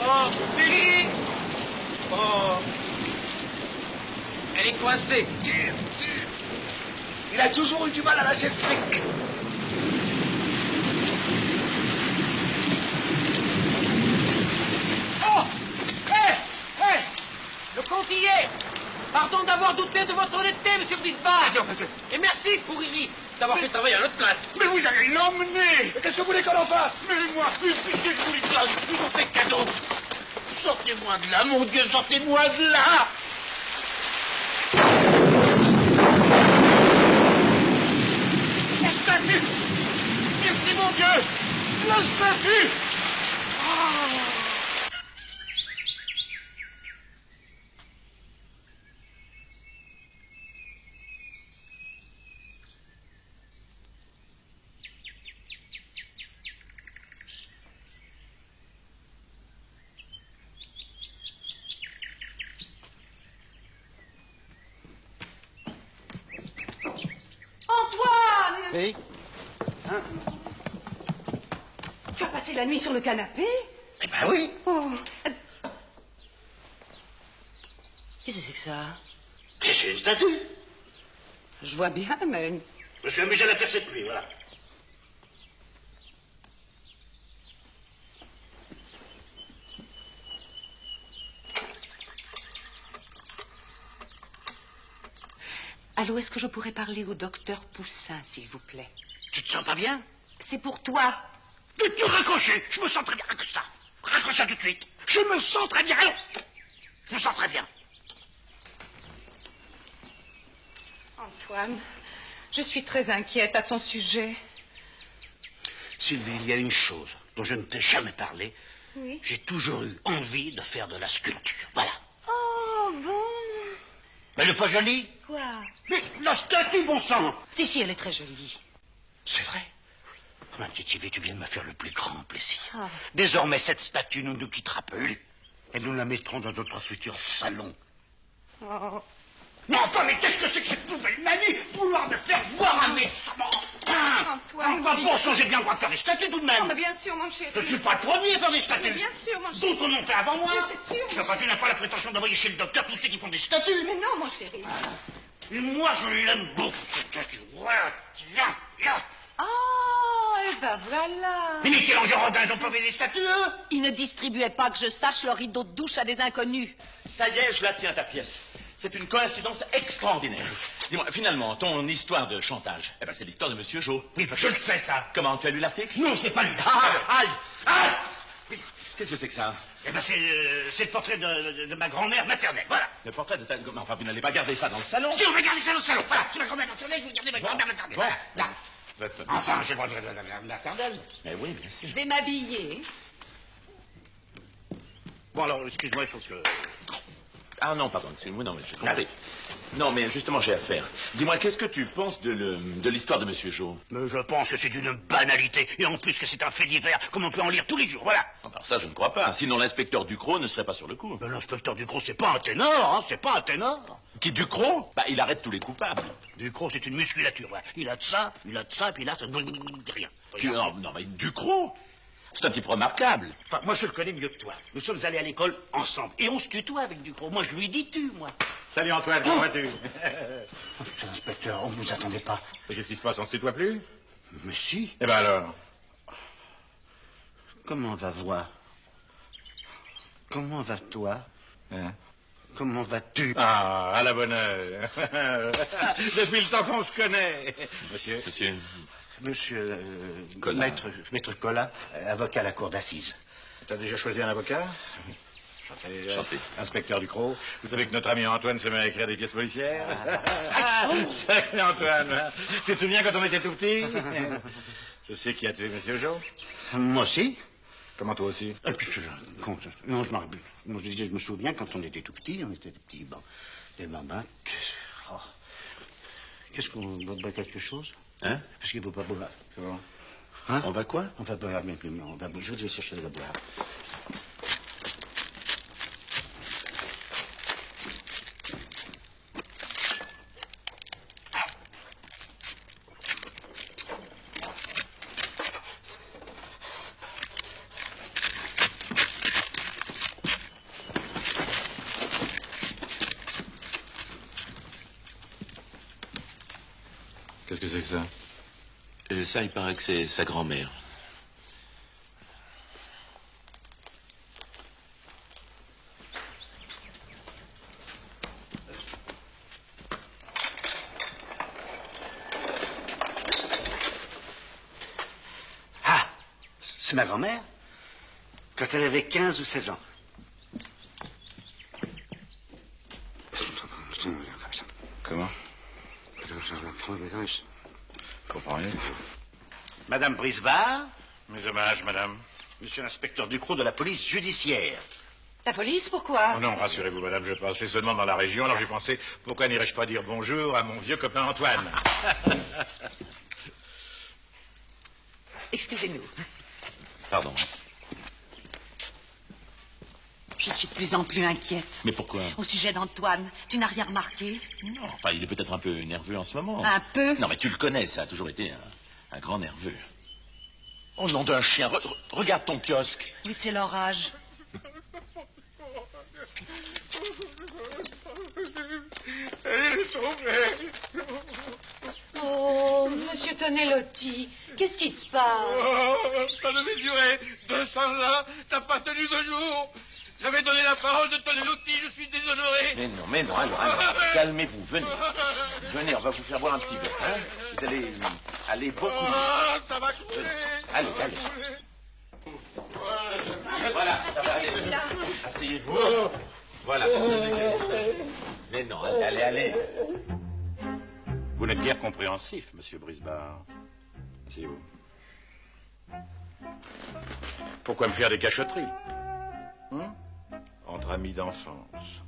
Oh, Céline! Oh! Elle est coincée. Il a toujours eu du mal à lâcher le fric. Oh! Hé! Hé! Le compte y est! Pardon d'avoir douté de votre honnêteté, monsieur Bisbard. Et merci pour Riri d'avoir fait travailler à notre place. Mais vous allez l'emmener! Qu'est-ce que vous voulez qu'on en fasse? Mais moi, puisque je vous l'ai dit, je vous en fais cadeau. Sortez-moi de là, mon Dieu, sortez-moi de là! La statue! Merci, mon Dieu! La statue! Antoine! Oui? Hein? Tu as passé la nuit sur le canapé? Eh ben oui! Oh. Qu'est-ce que c'est que ça? Mais c'est une statue! Je vois bien, mais... Je me suis amusé à la faire cette nuit, voilà. Allô, est-ce que je pourrais parler au docteur Poussin, s'il vous plaît? Tu te sens pas bien? C'est pour toi. Tu raccroché! Je me sens très bien, raccroche ça! Raccroche ça tout de suite! Je me sens très bien, allons! Je me sens très bien. Antoine, je suis très inquiète à ton sujet. Sylvie, il y a une chose dont je ne t'ai jamais parlé. Oui? J'ai toujours eu envie de faire de la sculpture. Voilà. Oh, bon. Mais elle n'est pas jolie? Quoi? Mais la statue, bon sang! Si, elle est très jolie. C'est vrai? Ma petite Sylvie, tu viens de me faire le plus grand plaisir. Ah. Désormais, cette statue ne nous quittera plus. Et nous la mettrons dans notre futur salon. Oh. Mais enfin, mais qu'est-ce que c'est que cette nouvelle manie? Vouloir me faire voir un méchant! Antoine, Enfin, bon sang, j'ai bien le droit de faire des statues tout de même! mais bien sûr, mon chéri. Je ne suis pas le premier à faire des statues! Mais bien sûr, mon chéri. D'autres en ont fait avant moi! Mais c'est sûr, mon Tu n'as pas la prétention d'envoyer chez le docteur tous ceux qui font des statues! Mais non, mon chéri. Et moi, je l'aime beaucoup, cette statue. Voilà, tiens, là! Oh, et ben voilà. Mais Michel-Ange-Rodin, ils ont pas fait des statues, eux? Ils ne distribuaient pas que je sache leur rideau de douche à des inconnus. Ça y est, je la tiens, ta pièce. C'est une coïncidence extraordinaire. Dis-moi, finalement, ton histoire de chantage, eh ben, c'est l'histoire de Monsieur Jo. Oui, ben, je le sais, ça. Comment, tu as lu l'article? Non, je l'ai pas lu. Aïe! Aïe! Oui. Qu'est-ce que c'est que ça? Eh ben, c'est le portrait de ma grand-mère maternelle, voilà. Le portrait de ta... Enfin, vous n'allez pas garder ça dans le salon? Si, on va garder ça dans le salon, voilà. C'est ma grand-mère maternelle, je vais garder ma grand-mère maternelle, voilà. Là. Enfin, j'ai le droit de la maternelle. Mais oui, bien sûr. Je vais m'habiller. Bon, alors, excuse-moi, il faut que... Ah non, pardon, excuse-moi, non, mais j'ai compris. Non, mais justement, j'ai affaire. Dis-moi, qu'est-ce que tu penses de l'histoire de Monsieur Jo? Mais je pense que c'est une banalité, et en plus que c'est un fait divers, comme on peut en lire tous les jours, voilà. Alors ça, je ne crois pas. Sinon, l'inspecteur Ducrot ne serait pas sur le coup. Mais l'inspecteur Ducrot, c'est pas un ténor, hein, c'est pas un ténor. Qui, Ducrot? Bah, il arrête tous les coupables. Ducrot, c'est une musculature, ouais. Il a de ça, et puis là, ça... Rien. Non, mais Ducrot? C'est un type remarquable. Enfin, moi, je le connais mieux que toi. Nous sommes allés à l'école ensemble. Et on se tutoie avec Ducrot. Moi, je lui dis tu, moi. Salut Antoine, comment vas-tu? Monsieur l'inspecteur, on ne vous attendait pas. Et qu'est-ce qui se passe, on se tutoie plus? Mais si. Eh ben alors? Comment va voir? Comment vas-toi? Hein? Comment vas-tu? Ah, à la bonne heure. Depuis le temps qu'on se connaît. Monsieur? Monsieur Collat. Maître Collat, avocat à la cour d'assises. Tu as déjà choisi un avocat? Chanté. Inspecteur Ducrot, vous savez que notre ami Antoine se met à écrire des pièces policières? Sacré Antoine, hein. Tu te souviens quand on était tout petit? Je sais qui a tué Monsieur Jo. Moi aussi. Comment toi aussi? Et puis, non, je m'en rappelle. Non, je me souviens quand on était tout petit, on était des petits, bon, des bambins. Qu'est-ce qu'on boit quelque chose? Hein? Parce qu'il ne faut pas boire. Comment? Hein? On va quoi? On va boire, mais on va boire. Je vais chercher de la boire. Qu'est-ce que c'est que ça? Ça, il paraît que c'est sa grand-mère. Ah! C'est ma grand-mère? Quand elle avait 15 ou 16 ans. Comment? Je comprends rien. Madame Brisbard, Mes hommages, madame. monsieur l'inspecteur Ducrot de la police judiciaire. La police, pourquoi? Oh non, rassurez-vous, madame, je passais seulement dans la région, alors j'ai pensé, pourquoi n'irais-je pas dire bonjour à mon vieux copain Antoine? Excusez-nous. Pardon. Je suis de plus en plus inquiète. Mais pourquoi? Au sujet d'Antoine, tu n'as rien remarqué? Non, enfin, il est peut-être un peu nerveux en ce moment. Un peu? Non, mais tu le connais, ça a toujours été un grand nerveux. Oh nom d'un chien, regarde ton kiosque. Oui, c'est l'orage. Oh, monsieur Tonelotti, qu'est-ce qui se passe? Oh, ça devait durer 200 ans, ça n'a pas tenu 2 jours. J'avais donné la parole de Tonelotti, je suis déshonoré. Mais non, alors, calmez-vous, venez. Venez, on va vous faire boire un petit verre, hein. Vous allez aller beaucoup mieux. Ah, ça va couler. Allez. Voilà, ça va aller. Asseyez-vous. Voilà. Mais non, allez. Vous n'êtes guère compréhensif, monsieur Brisbard. Asseyez-vous. Pourquoi me faire des cachotteries? Entre amis d'enfance.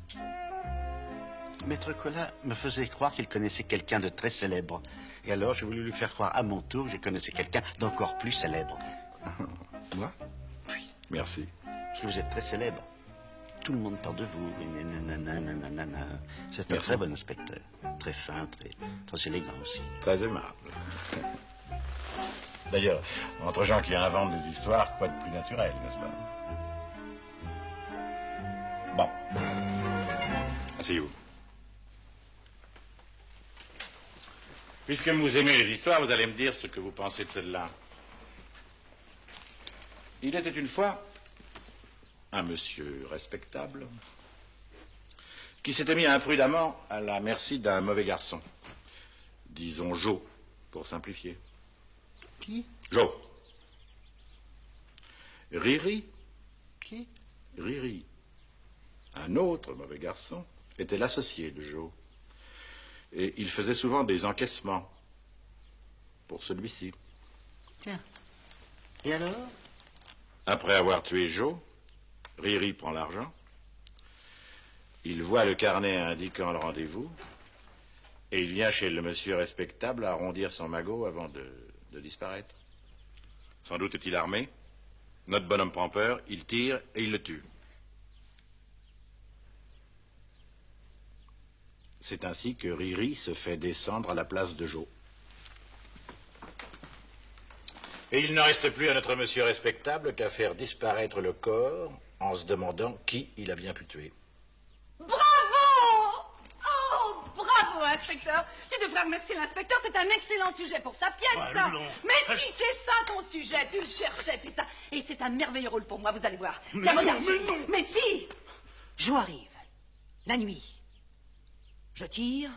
Maître Collat me faisait croire qu'il connaissait quelqu'un de très célèbre. Et alors, j'ai voulu lui faire croire à mon tour que je connaissais quelqu'un d'encore plus célèbre. Moi? Oui. Merci. Parce que vous êtes très célèbre. Tout le monde parle de vous. C'est un Merci. très bon inspecteur. Très fin, très élégant aussi. Très aimable. D'ailleurs, entre gens qui inventent des histoires, quoi de plus naturel, n'est-ce pas? Bon. Asseyez-vous. Puisque vous aimez les histoires, vous allez me dire ce que vous pensez de celle-là. Il était une fois un monsieur respectable qui s'était mis imprudemment à la merci d'un mauvais garçon. Disons Jo, pour simplifier. Qui? Jo. Riri. Qui? Riri. Un autre mauvais garçon était l'associé de Jo. Et il faisait souvent des encaissements pour celui-ci. Tiens. Et alors? Après avoir tué Jo, Riri prend l'argent. Il voit le carnet indiquant le rendez-vous. Et il vient chez le monsieur respectable arrondir son magot avant de disparaître. Sans doute est-il armé. Notre bonhomme prend peur, il tire et il le tue. C'est ainsi que Riri se fait descendre à la place de Jo. Et il ne reste plus à notre monsieur respectable qu'à faire disparaître le corps en se demandant qui il a bien pu tuer. Bravo! Oh, bravo, inspecteur. Tu devrais remercier l'inspecteur, c'est un excellent sujet pour sa pièce, Ouais, ça. non. Mais si c'est ça ton sujet, tu le cherchais, c'est ça. Et c'est un merveilleux rôle pour moi, vous allez voir. Mais Tiens, non, regarde, mais chérie. non. Mais si! Jour arrive, la nuit. Je tire,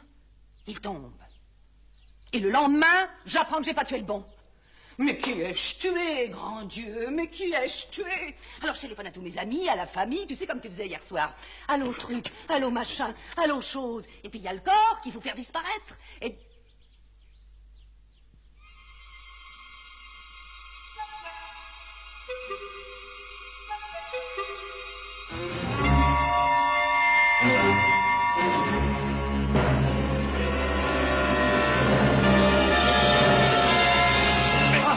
il tombe. Et le lendemain, j'apprends que j'ai pas tué le bon. Mais qui ai-je tué, grand Dieu? Mais qui ai-je tué? Alors je téléphone à tous mes amis, à la famille, tu sais comme tu faisais hier soir. Allô truc, allô machin, allô chose. Et puis il y a le corps qu'il faut faire disparaître. Et...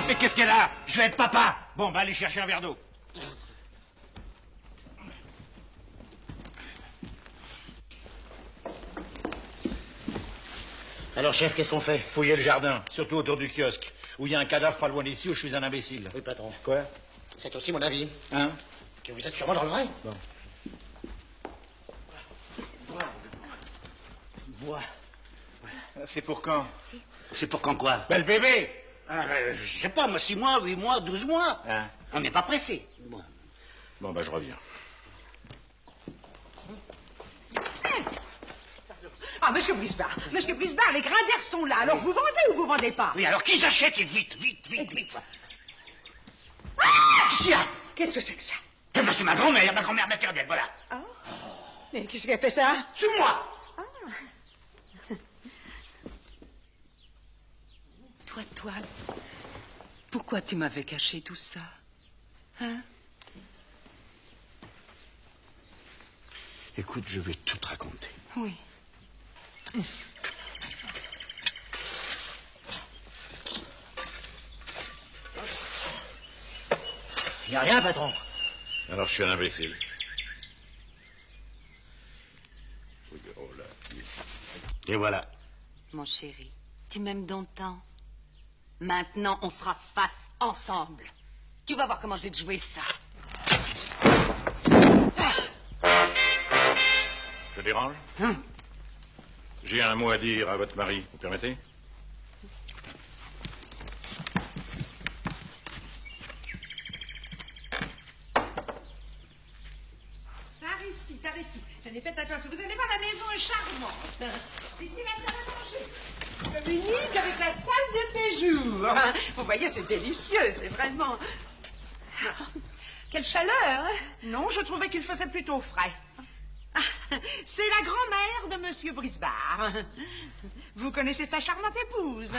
Mais qu'est-ce qu'elle a? Je vais être papa. Bon, bah allez chercher un verre d'eau. Alors, chef, qu'est-ce qu'on fait? Fouillez le jardin, surtout autour du kiosque, où il y a un cadavre pas loin d'ici où je suis un imbécile. Oui, patron. Quoi? C'est aussi mon avis. Hein? Que vous êtes sûrement dans le vrai. Bon. Bois. C'est pour quand? C'est pour quand quoi? Ben, le bébé! Je sais pas, moi, 6 mois, 8 mois, 12 mois. Hein? On n'est pas pressé. Bon, ben, je reviens. Ah, monsieur Brisbard, les Grinders sont là. Alors, vous vendez ou vous vendez pas? Oui, alors qui s'achète? Vite, vite, vite, vite. Ah! Tiens, qu'est-ce que c'est que ça? Eh ben, c'est ma grand-mère maternelle, voilà. Ah. Mais qu'est-ce qui a fait ça? C'est moi. Toi, pourquoi tu m'avais caché tout ça? Hein? Écoute, je vais tout te raconter. Oui. Y a rien, patron. Alors, je suis un imbécile. Oh là, ici. Et voilà. Mon chéri, tu m'aimes longtemps. Maintenant, on fera face ensemble. Tu vas voir comment je vais te jouer ça. Je dérange? Hein? J'ai un mot à dire à votre mari, vous permettez? Par ici. Tenez, faites attention. Vous allez voir, la maison est charmante. Ici, la salle à manger. Communique avec la salle de séjour. Vous voyez, c'est délicieux, c'est vraiment... Quelle chaleur, hein? Non, je trouvais qu'il faisait plutôt frais. C'est la grand-mère de Monsieur Brisbard. Vous connaissez sa charmante épouse,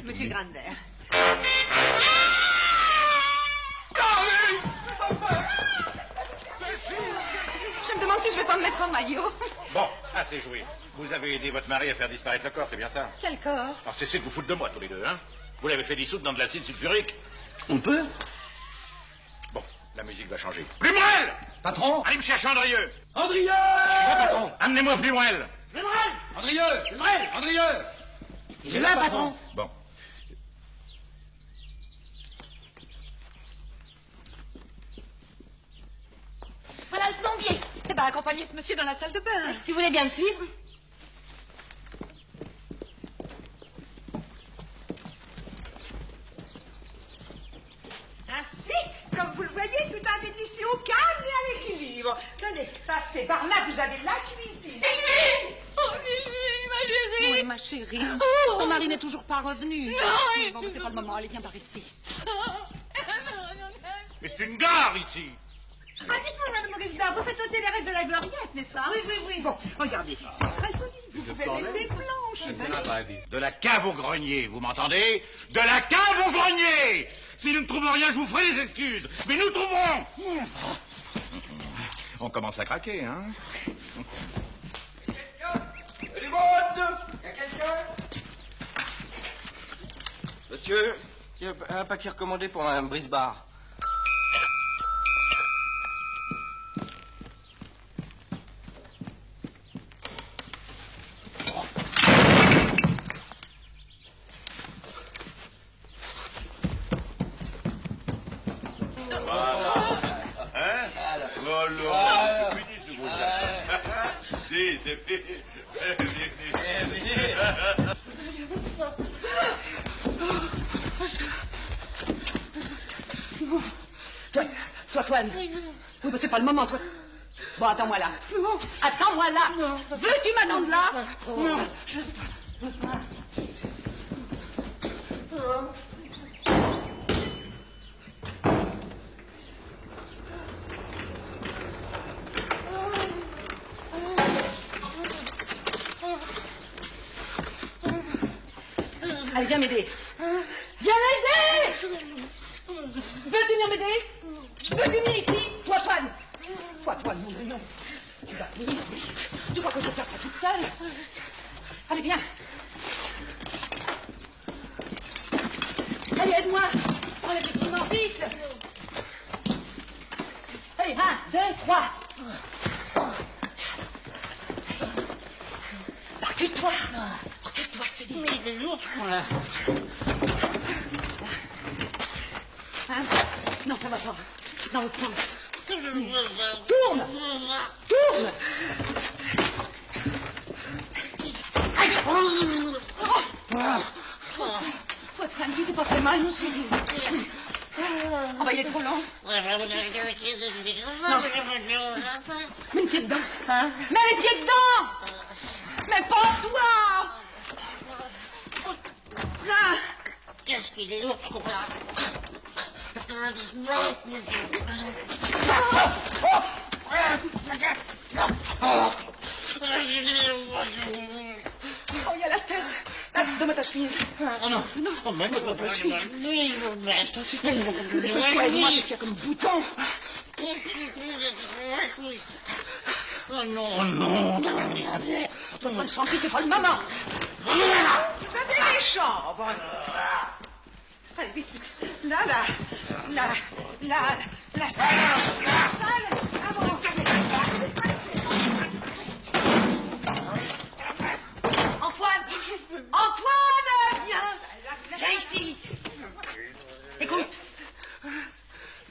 Monsieur Grander. Je me demande si je vais pas me mettre en maillot. Bon, assez joué. Vous avez aidé votre mari à faire disparaître le corps, c'est bien ça? Quel corps? Alors cessez de vous foutre de moi, tous les deux, hein? Vous l'avez fait dissoudre dans de l'acide sulfurique. On peut? Bon, la musique va changer. Plumerel! Patron? Allez me chercher Andrieux! Andrieux! Je suis là, patron. Amenez-moi Plumerel! Andrieux! Andrieux! Il est là, patron. Bon. Voilà le plombier. Eh ben, accompagnez ce monsieur dans la salle de bain. Si vous voulez bien le suivre. Ainsi, comme vous le voyez, tout est ici au calme et à l'équilibre. Tenez, passez par là, vous avez la cuisine. Oh, Lily, ma chérie. Oui, ma chérie. Ton mari n'est toujours pas revenu. Non, Bon, c'est pas le moment. Allez, viens par ici. Mais c'est une gare, ici! Ah, dites-moi, Madame Brisbard, vous faites ôter les restes de la gloriette, n'est-ce pas? Oui. Bon, regardez, c'est très solide. Vous pouvez mettre des planches. De la cave au grenier, vous m'entendez? De la cave au grenier! Si nous ne trouvons rien, je vous ferai des excuses. Mais nous trouverons! On commence à craquer, hein? Du monde! Y a quelqu'un? Monsieur, il y a un paquet recommandé pour un Brisbard. Voilà. Hein? Voilà, c'est fini ce gros chat. Si, c'est fini. Toi, Toine. Oui, mais c'est pas le moment, toi. Bon, attends-moi là. Attends-moi là. Veux-tu m'attendre là? Non, je peux pas. Allez, viens m'aider. Viens m'aider! Veux-tu venir m'aider? Veux-tu venir ici? Toi, Toine. Toi, Toine, mon grillon. Tu vas venir? Tu crois que je vais faire ça toute seule? Allez, viens. Allez, aide-moi. Prends les petits ciments, vite. Allez, 1, 2, 3. Recule-toi. Recule-toi, je te dis. Mais les autres sont là. Hein? Non, ça va pas. Dans l'autre sens. Tourne! Tourne! Aïe! Toi, Toine, tu t'es pas fait mal, mon chéri. Oh, bah, il est trop long. Non. Mets les pieds dedans. Hein? Mets les pieds dedans! Mais pas toi! Là! Qu'est-ce qu'il est lourd, ce copain? Oh, il y a la tête. Là, donne-moi ta chemise. Oh non. Non. Oh, mais donne-moi ta chemise. Oui, mais je t'en supplie. Dépêche-toi, aide-moi, qu'est-ce qu'il y a comme bouton? Oh non, non, regardez. Donne-moi une chantier, c'est pas le moment. Vous avez les chambres. Allez, vite, vite. La salle. La salle. Ah bon, Antoine, viens ici. Écoute,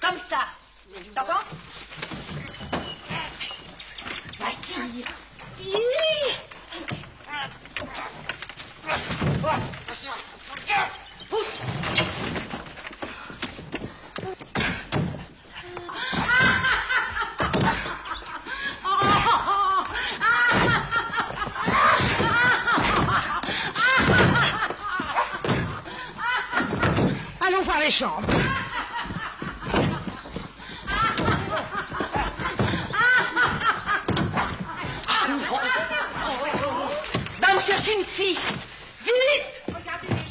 comme ça, t'entends? Bah, tire. Pousse. allons voir les chambres. Va me chercher une scie. Vite! Regardez les chambres.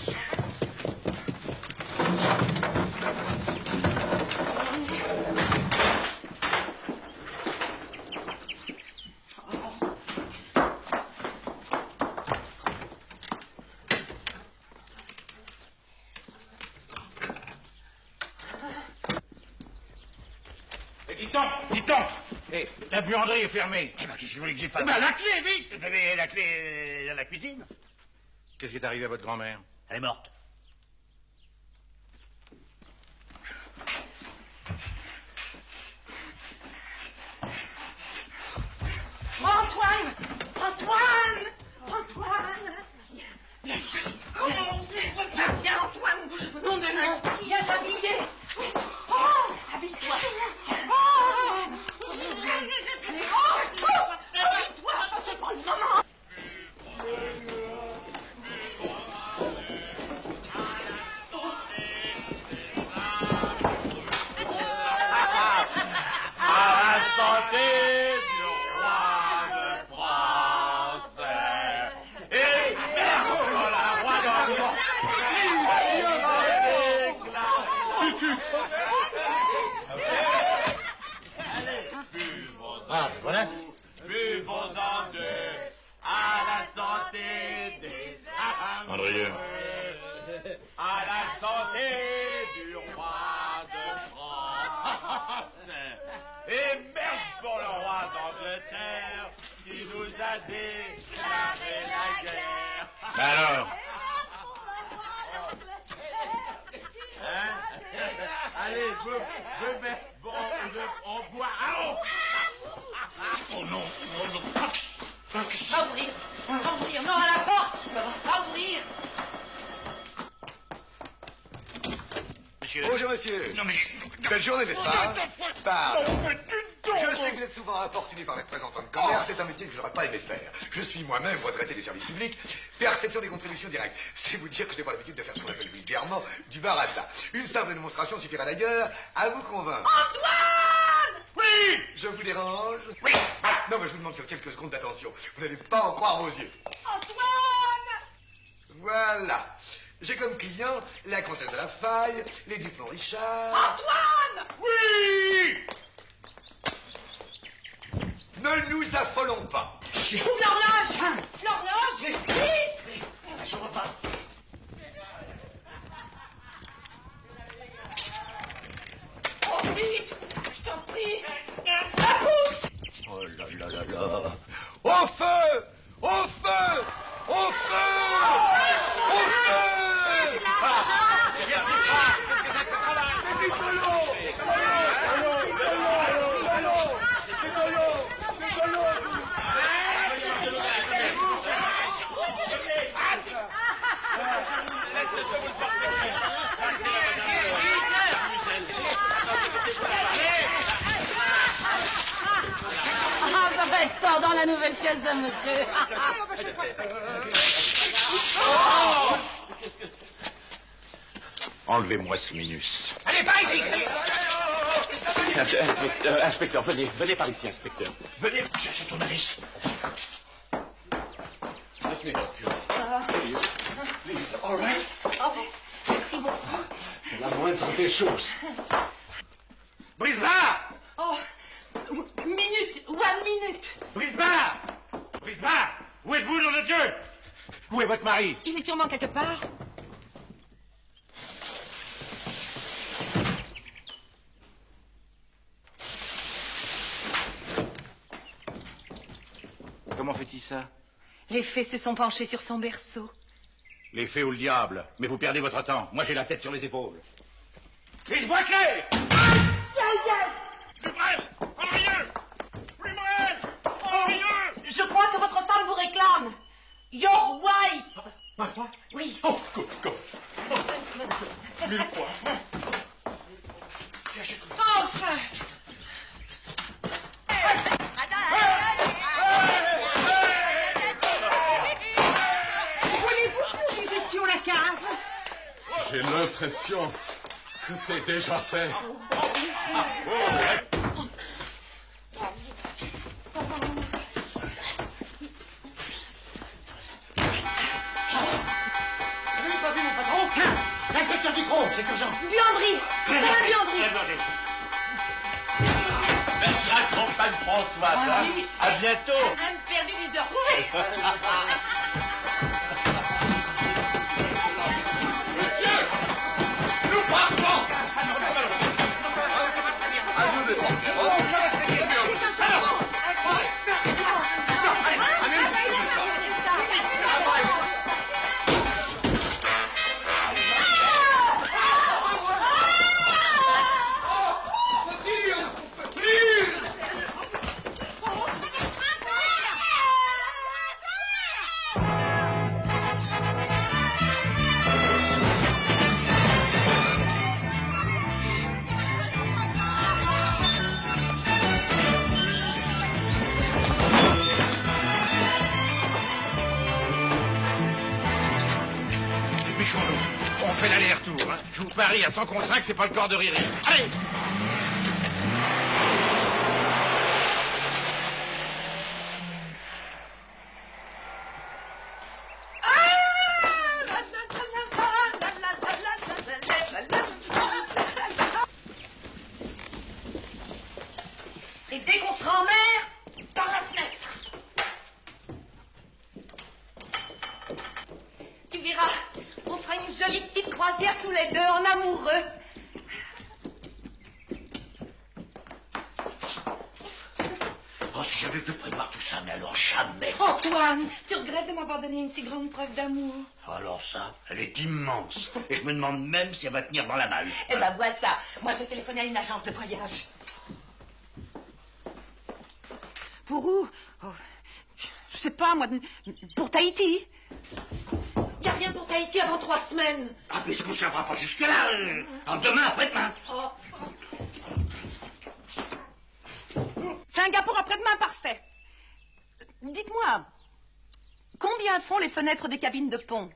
Dis-donc, eh, la buanderie est fermée. Eh ben, qu'est-ce que vous voulez que j'ai fait? La clé, vite! Vous avez la clé dans la cuisine? Qu'est-ce qui est arrivé à votre grand-mère? Elle est morte. Antoine! Antoine! Antoine! Viens ici. Viens, Antoine! Nom de nom! Viens t'habiller! Oh! Habille-toi! Oh! Allez, oh! Habille-toi! C'est pas le moment! À la santé du roi de France et merde pour la roi d'Angleterre. Ah, voilà. Buvons-en deux à la santé des Andrieux. à la santé du roi de France. Et merde pour le roi d'Angleterre qui nous a déclaré la guerre. Alors Allez, bon, on boit. Oh non, Va ouvrir. Va ouvrir. Non, à la porte. Va ouvrir. Monsieur. Bonjour, monsieur. Non, mais... Belle journée, n'est-ce pas? Pardon. Je Je sais que vous êtes souvent importuné par les représentants de commerce. C'est un métier que j'aurais pas aimé faire. Je suis moi-même retraité du service public, perception des contributions directes. C'est vous dire que je n'ai pas l'habitude de faire ce qu'on appelle vulgairement du baratin. Une simple démonstration suffira d'ailleurs à vous convaincre. Antoine! Oui! Je vous dérange? Oui! Non, mais je vous demande que quelques secondes d'attention. Vous n'allez pas en croire vos yeux. Antoine! Voilà. J'ai comme client la comtesse de la Faille, les Dupont Richard... Antoine! Oui! Ne nous affolons pas. L'horloge! L'horloge! Vite! Je repars. Oh, vite! Je t'en prie! La pousse! Oh là là là là. Au feu! Au feu! Au feu! Au feu! Ah, ça va être tort dans la nouvelle pièce de monsieur. Enlevez-moi ce minus. Allez, par ici! Inspecteur, venez par ici, inspecteur. Venez chercher ton malice. Please, all right? Oh, merci beaucoup. La moindre des choses. Brisbard! Oh, one minute. Brisbard! Où êtes-vous, nom de Dieu? Où est votre mari? Il est sûrement quelque part. Comment fait-il ça? Les fées se sont penchés sur son berceau. Les fées ou le diable. Mais vous perdez votre temps. Moi, j'ai la tête sur les épaules. Lise Boisclair! Je crois que votre femme vous réclame. Your wife. Oui. Oh, go. 1000 fois. Enfin. Voulez-vous que nous étions la cave? J'ai l'impression que c'est déjà fait. Vous n'avez pas vu mon patron? L'inspecteur Ducrot, c'est urgent. Buanderie. Dans la buanderie. Bergerac, compagne Françoise. Ah oui. À bientôt. Un perdu leader. Nous partons. À nous de On fait l'aller-retour, hein. Je vous parie à 100 contre 1 que c'est pas le corps de Riri. Allez! Et dès qu'on sera en mer, par la fenêtre. Tu verras, on fera une jolie petite croisière tous les deux en amoureux. Oh, si j'avais pu prévoir tout ça, mais alors jamais. Antoine, tu regrettes de m'avoir donné une si grande preuve d'amour? Alors ça, elle est immense. Et je me demande même si elle va tenir dans la malle. Eh ben, vois ça. Moi, je vais téléphoner à une agence de voyage. Pour où? Oh, je sais pas, moi, pour Tahiti. Y a rien pour Tahiti avant 3 semaines. Ah, mais est-ce qu'on s'en va pas jusque-là? Demain, après-demain. Oh. Singapour après-demain, parfait. Dites-moi, combien font les fenêtres des cabines de pont?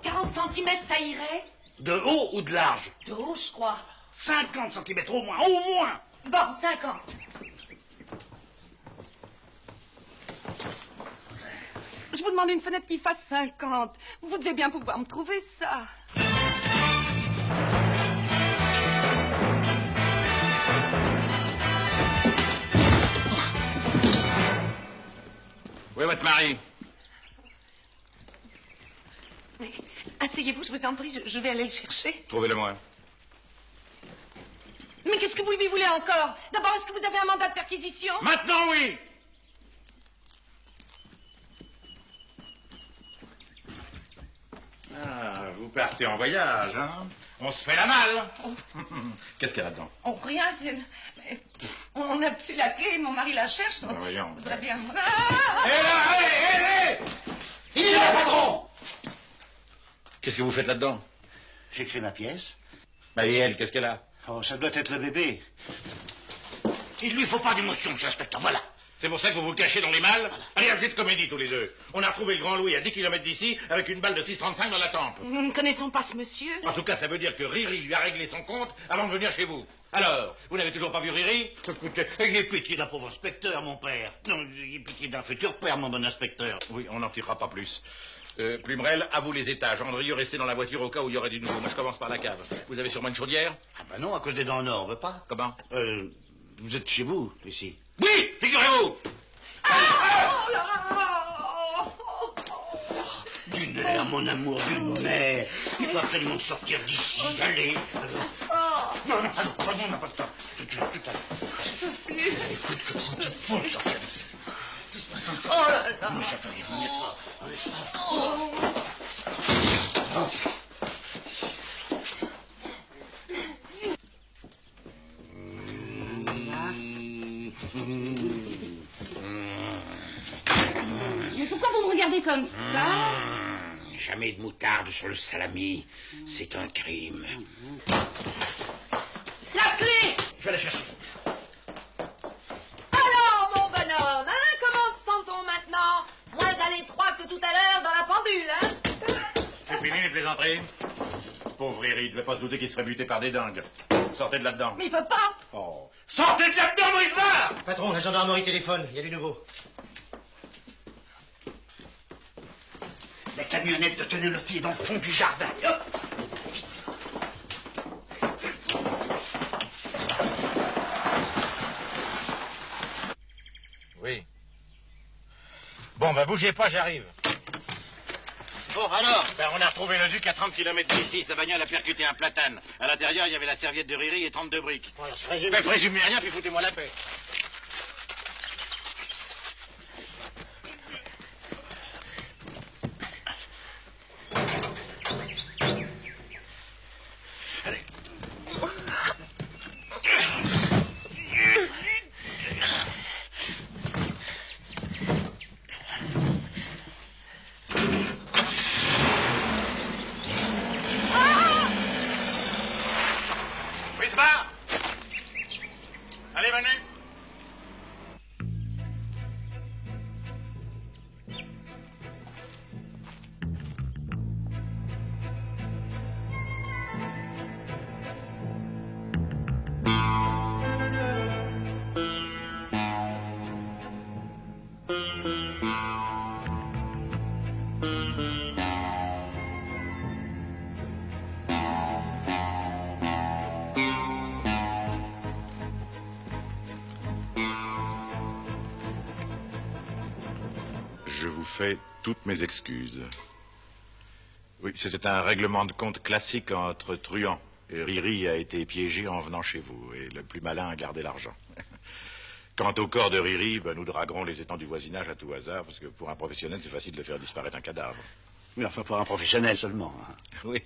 40 cm, ça irait? De haut ou de large? De haut, je crois. 50 cm au moins, au moins. Bon, 50. Je vous demande une fenêtre qui fasse 50. Vous devez bien pouvoir me trouver ça. Où est votre mari? Mais asseyez-vous, je vous en prie, je vais aller le chercher. Trouvez-le-moi. Mais qu'est-ce que vous lui voulez encore? D'abord, est-ce que vous avez un mandat de perquisition? Maintenant, oui! Ah, vous partez en voyage, hein? On se fait la malle. Qu'est-ce qu'il y a là-dedans? Oh, rien, c'est... On n'a plus la clé, mon mari la cherche. Ben voyons. On voudrait bien... Hé là, hé! Il est là, patron! Qu'est-ce que vous faites là-dedans? J'écris ma pièce. Bah, et elle, qu'est-ce qu'elle a? Oh, ça doit être le bébé. Il lui faut pas d'émotion, monsieur l'inspecteur, voilà. C'est pour ça que vous vous cachez dans les malles? Allez, assez de comédie tous les deux. On a retrouvé le Grand Louis à 10 km d'ici avec une balle de 6,35 dans la tempe. Nous ne connaissons pas ce monsieur. En tout cas, ça veut dire que Riri lui a réglé son compte avant de venir chez vous. Alors, vous n'avez toujours pas vu Riri? Écoutez, ayez pitié d'un pauvre inspecteur, mon père. Non, ayez pitié d'un futur père, mon bon inspecteur. Oui, on n'en tirera pas plus. Plumerel, à vous les étages. Andrieux, restez dans la voiture au cas où il y aurait du nouveau. Moi, je commence par la cave. Vous avez sûrement une chaudière? Ah bah non, à cause des dents en or, on veut pas. Comment? Vous êtes chez vous, ici. Oui, figurez-vous! Oh là! Du nerf, mon amour, du nerf. Il faut absolument sortir d'ici. Allez. Alors. Non, non, allons, on n'a pas le temps. Tout à l'heure. Écoute, comme ça, il faut sortir d'ici. Oh là là! Non, ça fait rien, on est fort. On est fort. Oh. Mais pourquoi vous me regardez comme ça? Jamais de moutarde sur le salami. C'est un crime. La clé! Je vais la chercher. Alors, mon bonhomme, hein, comment se sent-on maintenant? Moins à l'étroit que tout à l'heure dans la pendule, hein? C'est fini les plaisanteries? Pauvre Riri, il devait pas se douter qu'il serait buté par des dingues. Sortez de là-dedans. Mais il peut pas! Oh. Sortez de là-dedans, Brisbard! Patron, la gendarmerie téléphone, il y a du nouveau. La camionnette de Tonelotti est dans le fond du jardin. Hop. Oui. Bon, bah bougez pas, j'arrive. Bon, alors? Ben, on a retrouvé le duc à 30 km d'ici. Sa bagnole a percuté un platane. À l'intérieur, il y avait la serviette de Riri et 32 briques. Voilà, je résume. Ben, présumez rien, puis foutez-moi la paix. Allez, Manu. Je vous fais toutes mes excuses. Oui, c'était un règlement de compte classique entre truands. Et Riri a été piégé en venant chez vous, et le plus malin a gardé l'argent. Quant au corps de Riri, ben, nous draguerons les étangs du voisinage à tout hasard, parce que pour un professionnel, c'est facile de faire disparaître un cadavre. Mais enfin, pour un professionnel seulement. Hein. Oui.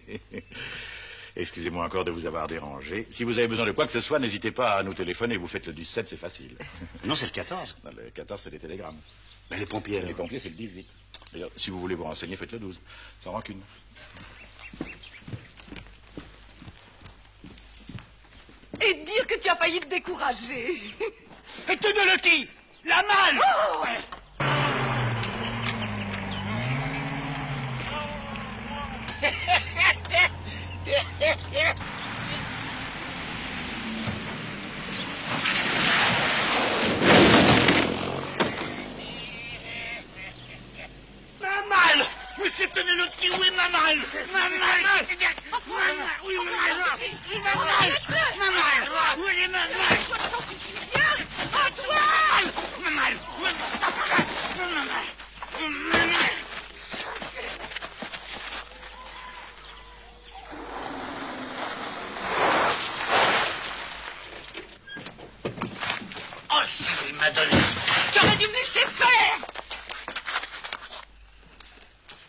Excusez-moi encore de vous avoir dérangé. Si vous avez besoin de quoi que ce soit, n'hésitez pas à nous téléphoner. Vous faites le 17, c'est facile. Non, c'est le 14. Non, le 14, c'est les télégrammes. Ben, les pompiers, Les pompiers, c'est le 18. D'ailleurs, si vous voulez vous renseigner, faites le 12. Sans rancune. Et dire que tu as failli te décourager. Et Tonolotti, la malle. Oh! Ma malle. Monsieur Tonolotti, où est ma malle? Ma malle. Oui, ma malle. Ma malle. Ma malle. Où est ma malle? Antoine. Ma malle. Ma malle. Ma malle. Oh, ça m'a donné. J'aurais dû me laisser faire.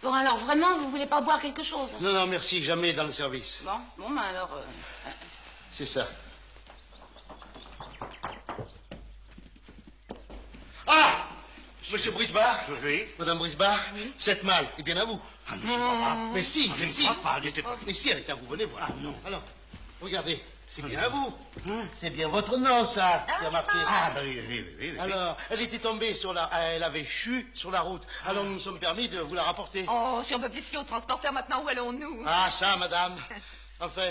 Bon, alors, vraiment, vous voulez pas boire quelque chose? Non, non, merci, jamais dans le service. Bon, ben alors... C'est ça. Ah! Monsieur Brisbard? Oui. Madame Brisbard? Oui. Cette malle est bien à vous. Ah, mais je crois pas. Mais si, mais si. Mais si, elle est à vous, venez voir. Ah, non. Alors, regardez, c'est bien à vous. C'est bien votre nom, ça, qui a marqué. Ah, bah oui. Alors, elle était tombée sur la... Elle avait chu sur la route. Alors, nous nous sommes permis de vous la rapporter. Oh, si on peut plus se fier au transporteur maintenant, où allons-nous? Ah, ça, madame. Enfin,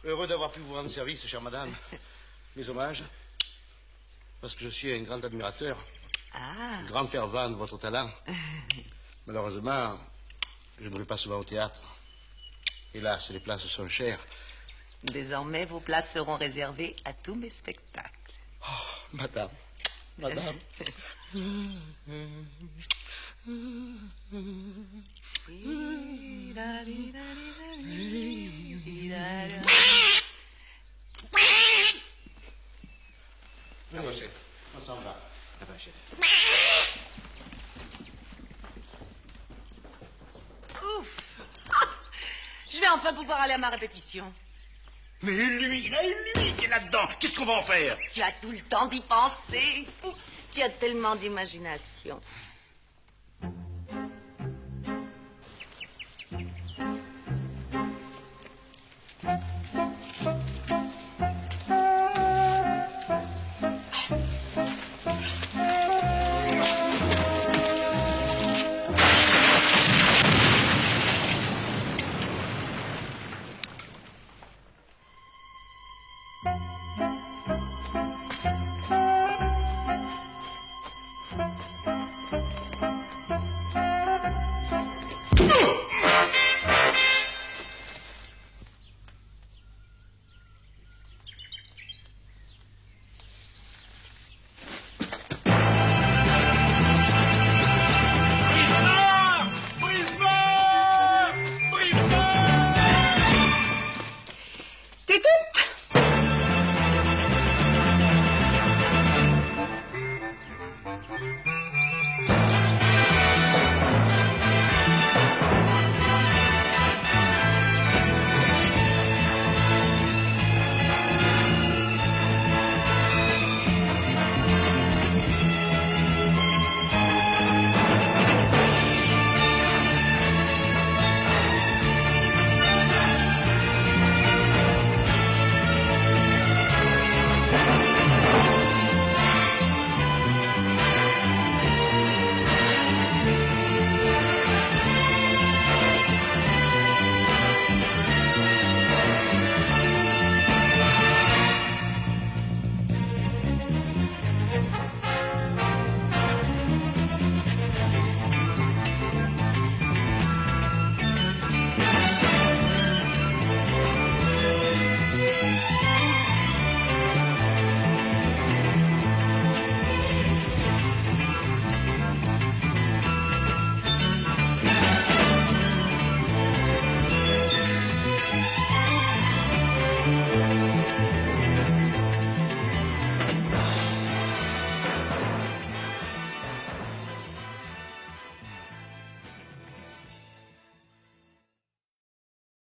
heureux d'avoir pu vous rendre service, chère madame. Mes hommages, parce que je suis un grand admirateur, un grand fervent de votre talent. Malheureusement, je ne vais pas souvent au théâtre. Hélas, les places sont chères. Désormais, vos places seront réservées à tous mes spectacles. Oh, madame. Venez, chef. On s'en va. Ah ben, chef. Ouf! Je vais enfin pouvoir aller à ma répétition. Mais lui qui est là-dedans. Qu'est-ce qu'on va en faire? Tu as tout le temps d'y penser. Tu as tellement d'imagination.